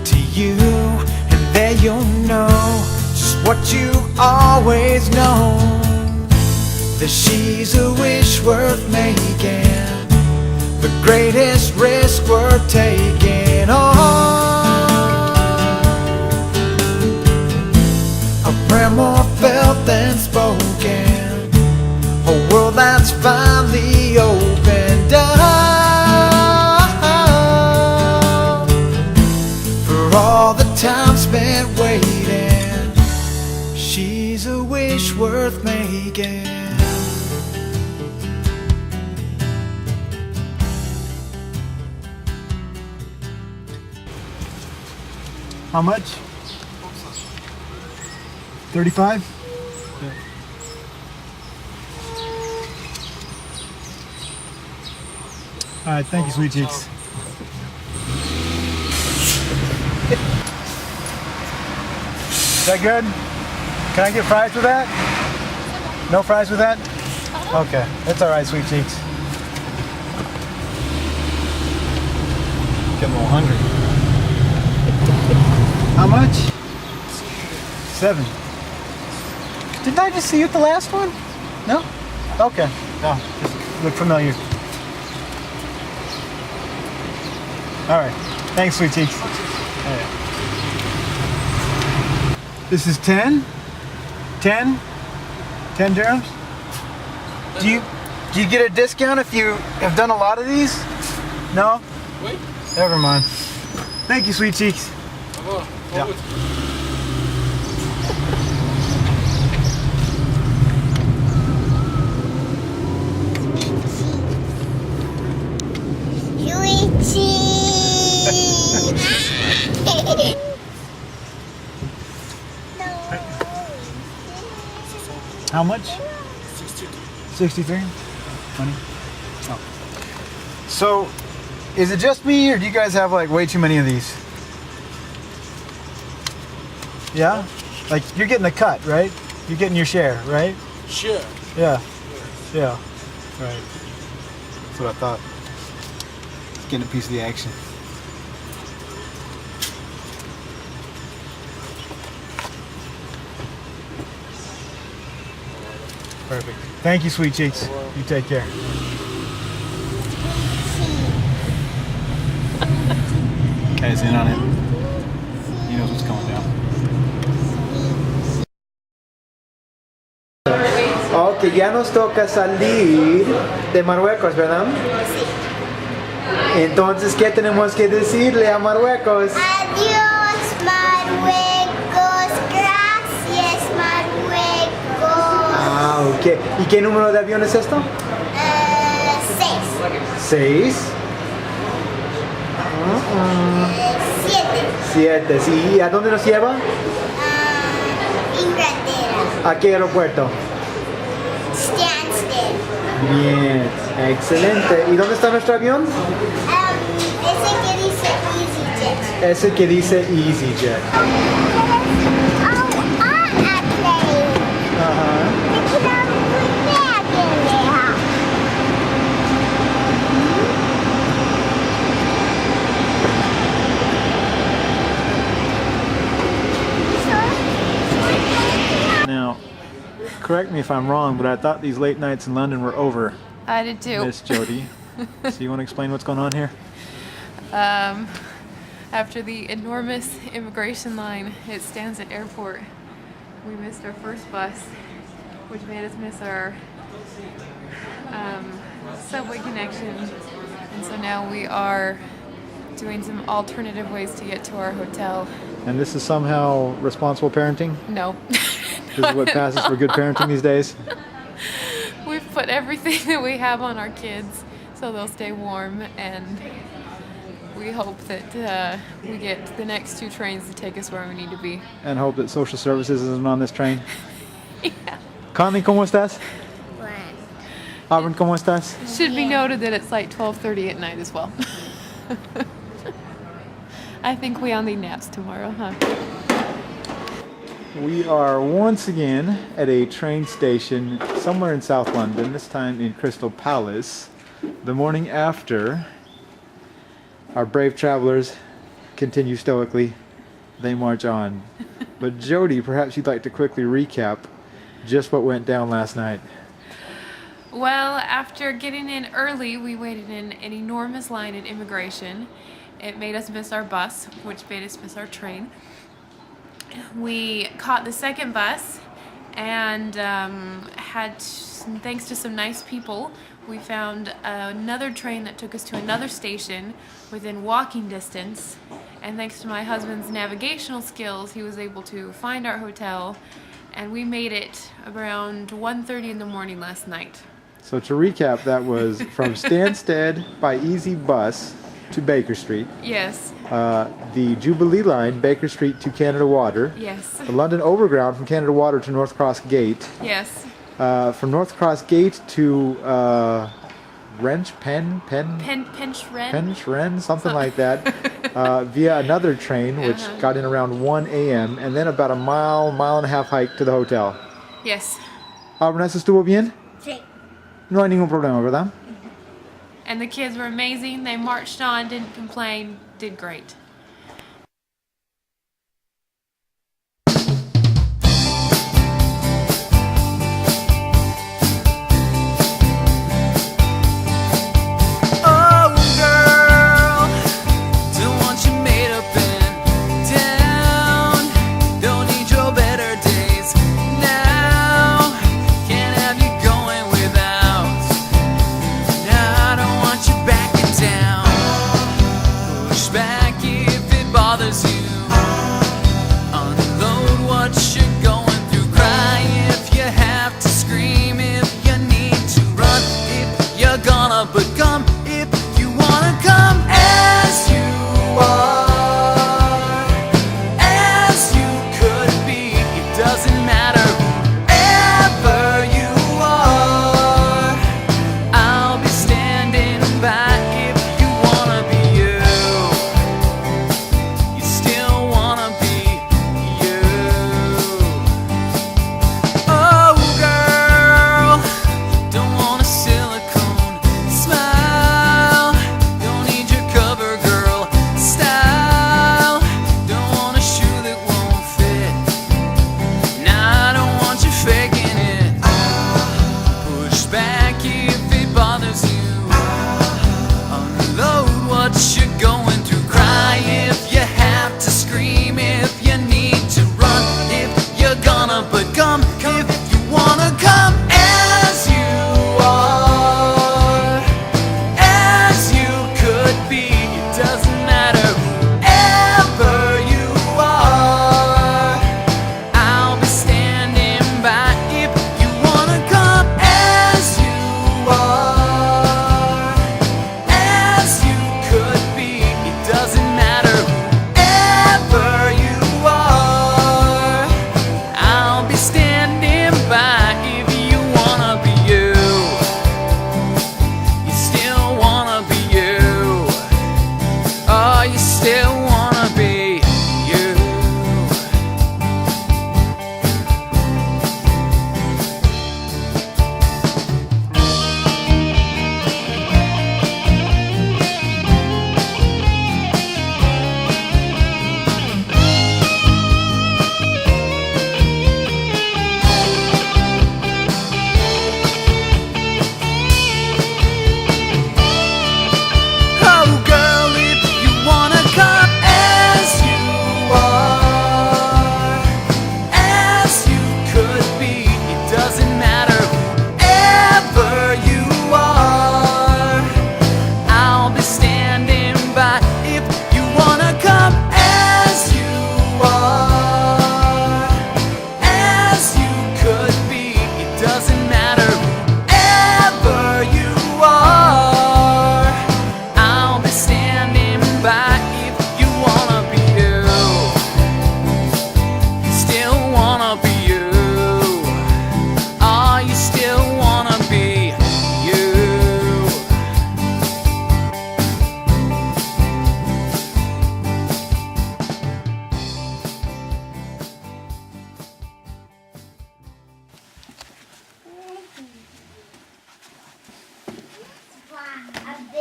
to you, and there you'll know just what you always know, that she's a wish worth making, the greatest risk worth taking. A prayer more felt than spoken, a world that's finally opened up. For all the time spent waiting. She's a wish worth making. How much? 35? All right, thank you, sweet cheeks. Is that good? Can I get fries with that? No fries with that? Okay, that's all right, sweet cheeks. Getting a little hungry. How much? 7. Didn't I just see you at the last one? No? Okay. No, just look familiar. All right. Thanks, sweet cheeks. All right. This is 10? 10? 10 dirhams? Do you get a discount if you have done a lot of these? No? Wait. Never mind. Thank you, sweet cheeks. Yeah. How much? 63. Money? Oh. So, is it just me, or do you guys have like way too many of these? Yeah? Like, you're getting a cut, right? You're getting your share, right? Sure. Yeah. Yeah. Right. That's what I thought. Getting a piece of the action. Perfect. Thank you, sweet cheeks. You take care. Kai's in on it. He knows what's going down. Ok, ya nos toca salir de Marruecos, ¿verdad? Sí. Entonces, ¿qué tenemos que decirle a Marruecos? Adiós, Marruecos. Gracias, Marruecos. Ah, ok. ¿Y qué número de avión es esto? 6. 6. 7. 7, sí. ¿Y a dónde nos lleva? Inglaterra. ¿A qué aeropuerto? Stansted. Bien, excelente. ¿Y dónde está nuestro avión? Ese que dice EasyJet. Ese que dice EasyJet. Now, correct me if I'm wrong, but I thought these late nights in London were over. I did too. Miss Jody. So you want to explain what's going on here? After the enormous immigration line at Stansted Airport, we missed our first bus, which made us miss our subway connection. And so now we are doing some alternative ways to get to our hotel. And this is somehow responsible parenting? No. This is what passes for good parenting these days? We've put everything that we have on our kids so they'll stay warm, and we hope that we get the next 2 trains to take us where we need to be. And hope that social services isn't on this train. Yeah. Connie, ¿cómo estás? Auburn, ¿cómo estás? Should be noted that it's like 12:30 at night as well. I think we all need naps tomorrow, huh? We are once again at a train station somewhere in South London, this time in Crystal Palace. The morning after, our brave travelers continue stoically. They march on. But Jody, perhaps you'd like to quickly recap just what went down last night. Well, after getting in early, we waited in an enormous line at immigration. It made us miss our bus, which made us miss our train. We caught the second bus and thanks to some nice people, we found another train that took us to another station within walking distance. and thanks to my husband's navigational skills, he was able to find our hotel, and we made it around 1:30 in the morning last night. So to recap, that was from Stansted by Easy Bus to Baker Street. Yes, The Jubilee Line, Baker Street to Canada Water. yes, The London Overground from Canada Water to North Cross Gate. yes. From North Cross Gate to Pench-Ren, something like that, via another train, which got in around 1 a.m. and then about a mile and a half hike to the hotel. Yes. ¿Eso estuvo bien? Sí. No hay ningún problema, ¿verdad? And the kids were amazing. They marched on, didn't complain, did great.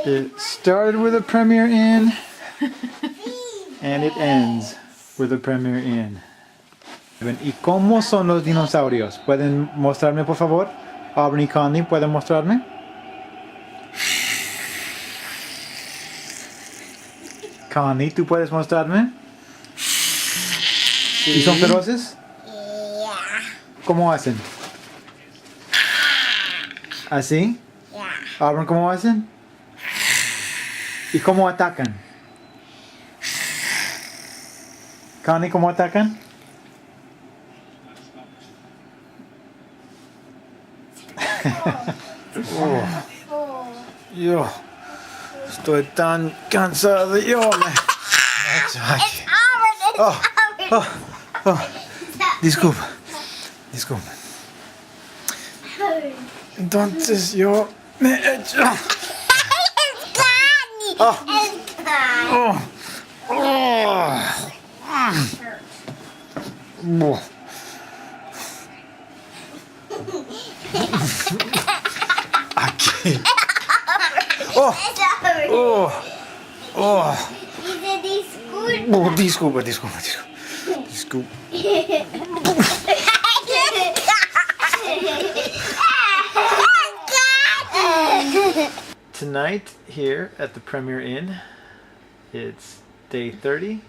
It started with a Premier Inn and it ends with a Premier Inn. ¿Y cómo son los dinosaurios? ¿Pueden mostrarme, por favor? Aubrey y Connie, ¿pueden mostrarme? Connie, ¿tú puedes mostrarme? ¿Y son feroces? ¿Cómo hacen? ¿Así? Aubrey, ¿cómo hacen? ¿Y cómo atacan? Connie, ¿cómo atacan? Yo estoy tan cansado. Disculpa. Entonces yo me he hecho. Aquí. Disculpa. Tonight here at the Premier Inn, it's day 30,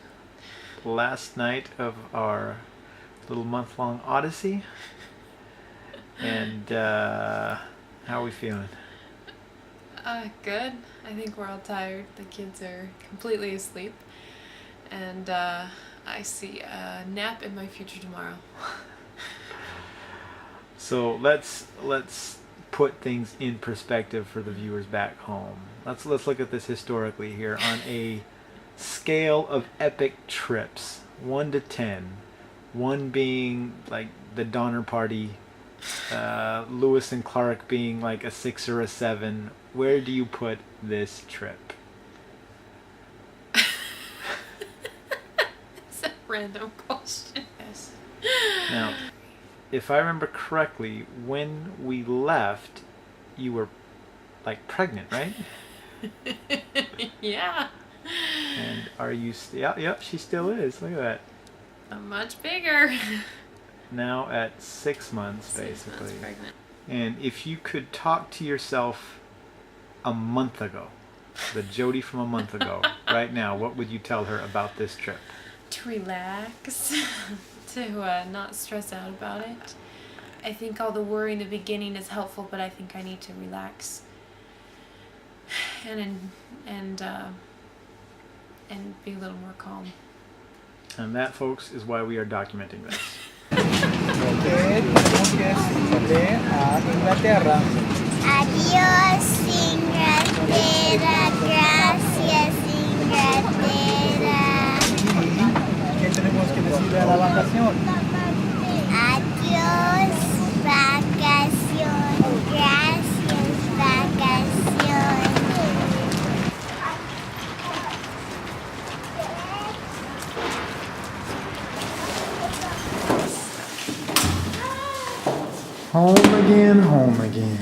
last night of our little month-long odyssey. And how are we feeling? Good. I think we're all tired. The kids are completely asleep. And I see a nap in my future tomorrow. So let's put things in perspective for the viewers back home. Let's look at this historically here on a scale of epic trips, 1 to 10. 1 being like the Donner Party, Lewis and Clark being like a 6 or a 7. Where do you put this trip? It's a random question. Yes. Now, if I remember correctly, when we left, you were like pregnant, right? Yeah. And are you yep, she still is. Look at that. I'm much bigger. Now at 6 months, 6 months basically. pregnant. And if you could talk to yourself a month ago, the Jody from a month ago, right now, what would you tell her about this trip? To relax, to not stress out about it. I think all the worry in the beginning is helpful, but I think I need to relax and be a little more calm. And that, folks, is why we are documenting this. Adiós, Inglaterra. Gracias, Inglaterra. ¿Qué tenemos que decirle a la vacación? Adiós, vacación. Gracias, vacación. Home again, home again.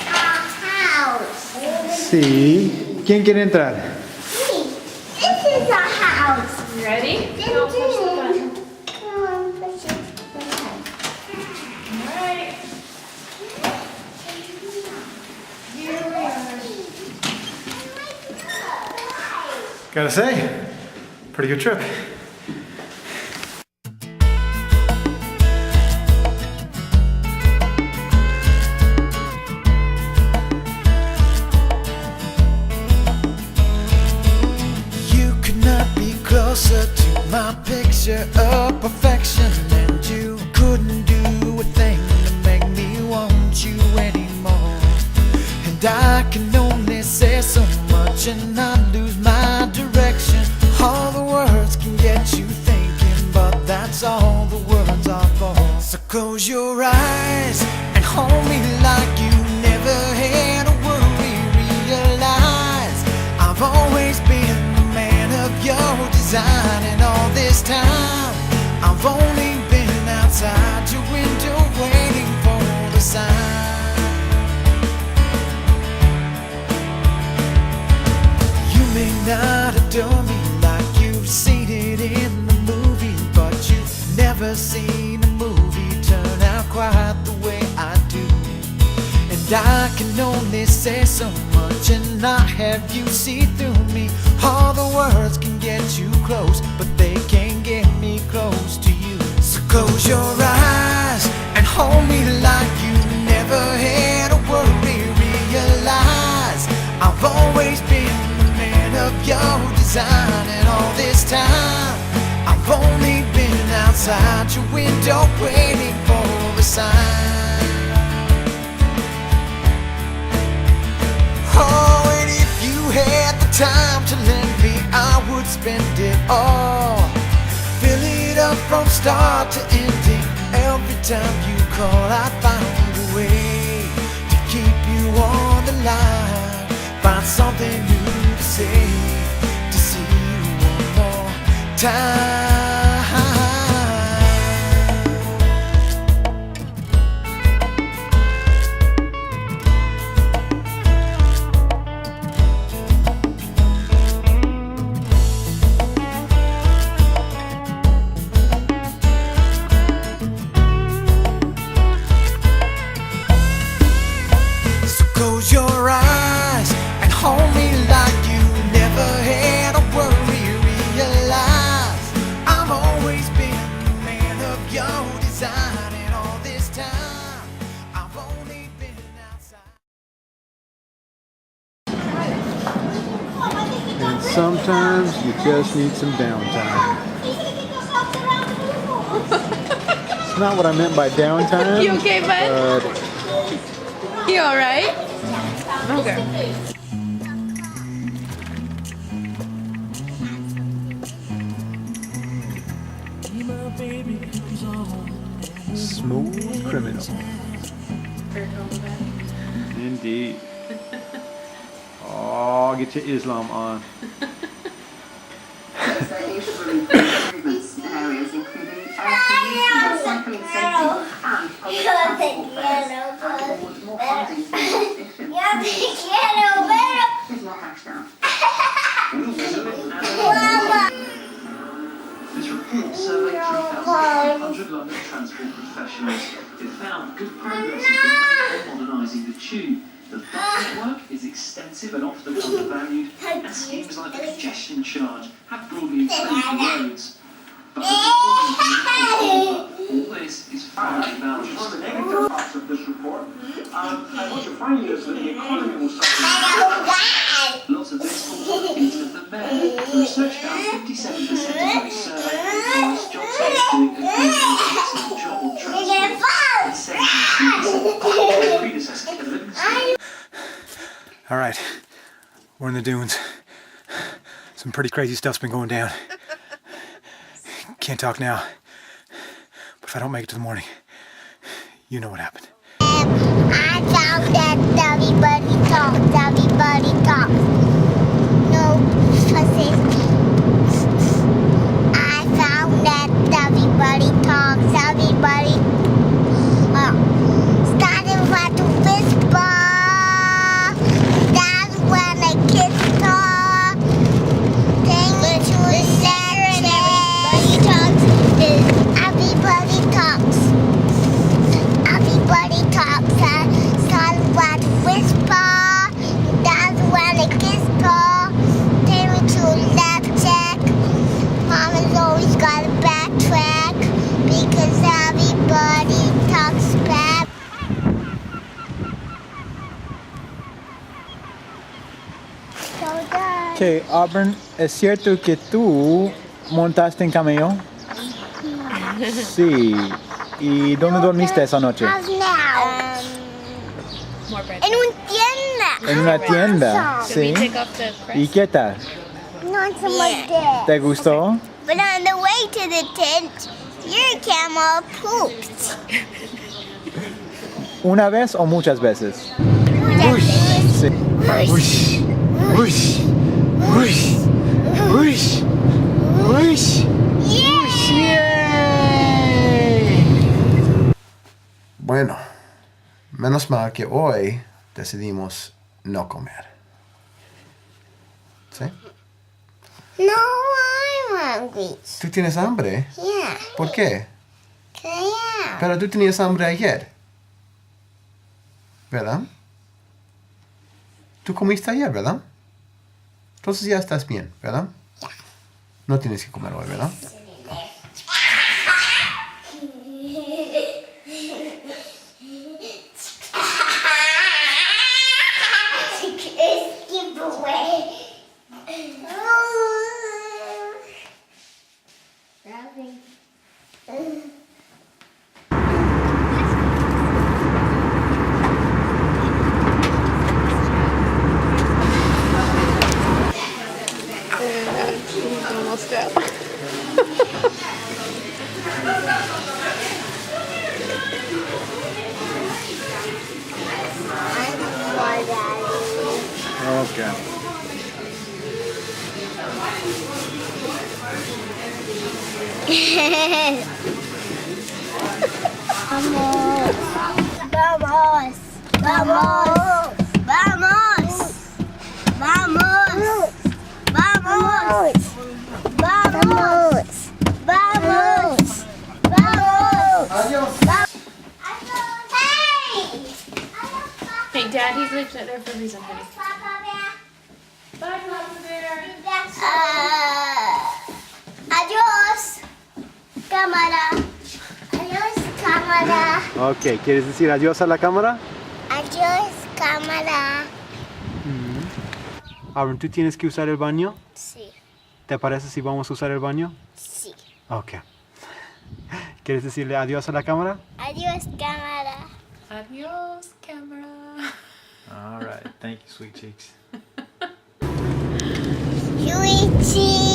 Our house. Sí. ¿Quién quiere entrar? This is our house. You ready? Alright. Here we are. Gotta say, pretty good trip. Closer to my picture of perfection, and you couldn't do a thing to make me want you anymore. And I can only say so much and not lose my direction. All the words can get you thinking, but that's all the words are for. So close your eyes and hold me like you never had a worry. Realize I've always been of your design, and all this time I've only been outside your window waiting for the sign. You may not adore me like you've seen it in the movie, but you've never seen a movie turn out quite the way I do. And I can only say so much and not have you see through me. All the words can get you close, but they can't get me close to you. So close your eyes and hold me like you never had a worry. Realize I've always been the man of your desire. designing all this time. I've only been outside your window waiting for a sign. Oh, and if you had the time to lend me, I would spend it all. Fill it up from start to ending. Every time you call, I find a way to keep you on the line. Find something new to say, to see you one more time. So close your eyes and hold me like you never had a worry. Realize I've always been the man of your design, and all this time I've only been outside. And sometimes you just need some downtime. It's not what I meant by downtime. You okay, bud? But You alright? Okay. smooth criminal. Indeed. Oh, get your Islam on. Improvements in areas including air pollution, cycling safety, and public transport fares, and award more funding for addiction. It's not hashed out. This report surveyed 3,500 London transport professionals. It found good progress has been made on modernising the tube. The bus network is extensive and often undervalued, and schemes like the congestion charge have broadly improved the roads. But all this is far from boundaries. One of the negative parts of this report, and what you find is that the economy will suffer. Lots of this falls into the mayor. The research found 57% of those surveyed lost jobs doing a good job on transport, and 72% of their predecessor kept living still. All right, we're in the dunes. Some pretty crazy stuff's been going down. Can't talk now, but if I don't make it to the morning, you know what happened. I found that everybody talks. No fusses. I found that everybody talks. Starting with a whisper. That's when I kiss talk. Then we choose section. Everybody talks. Everybody talks. Starting with a whisper. That's when I kiss talk. Then we choose left check. Mama's always got a backtrack because everybody talks back. Okay, Auburn, ¿es cierto que tú montaste en camello? Sí. ¿Y dónde dormiste esa noche? En una tienda. En una tienda, sí. ¿Y qué tal? Not so much good. ¿Te gustó? But on the way to the tent, your camel pooped. ¿Una vez o muchas veces? Sí. Whoosh. Whoosh, whoosh, whoosh, whoosh. Bueno, menos mal que hoy decidimos no comer. ¿Sí? No, I'm hungry. ¿Tú tienes hambre? Yeah, ¿Por qué? I am. Pero tú tenías hambre ayer. ¿Verdad? Tú comiste ayer, ¿verdad? Entonces ya estás bien, ¿verdad? Yeah. No tienes que comer hoy, ¿verdad? Skip away. Okay. Vamos, vamos, vamos, vamos, vamos, vamos, vamos, vamos. Adios. Hey, Daddy's leaving it there for a reason, honey. Bye, Papa Bear. Adiós, cámara. Adiós, cámara. Ok, ¿quieres decir adiós a la cámara? Adiós, cámara. Aaron, ¿tú tienes que usar el baño? Sí, ¿Te parece si vamos a usar el baño? sí. Ok. ¿Quieres decirle adiós a la cámara? Adiós, cámara. Adios, camera. All right. Thank you, sweet cheeks. Luigi.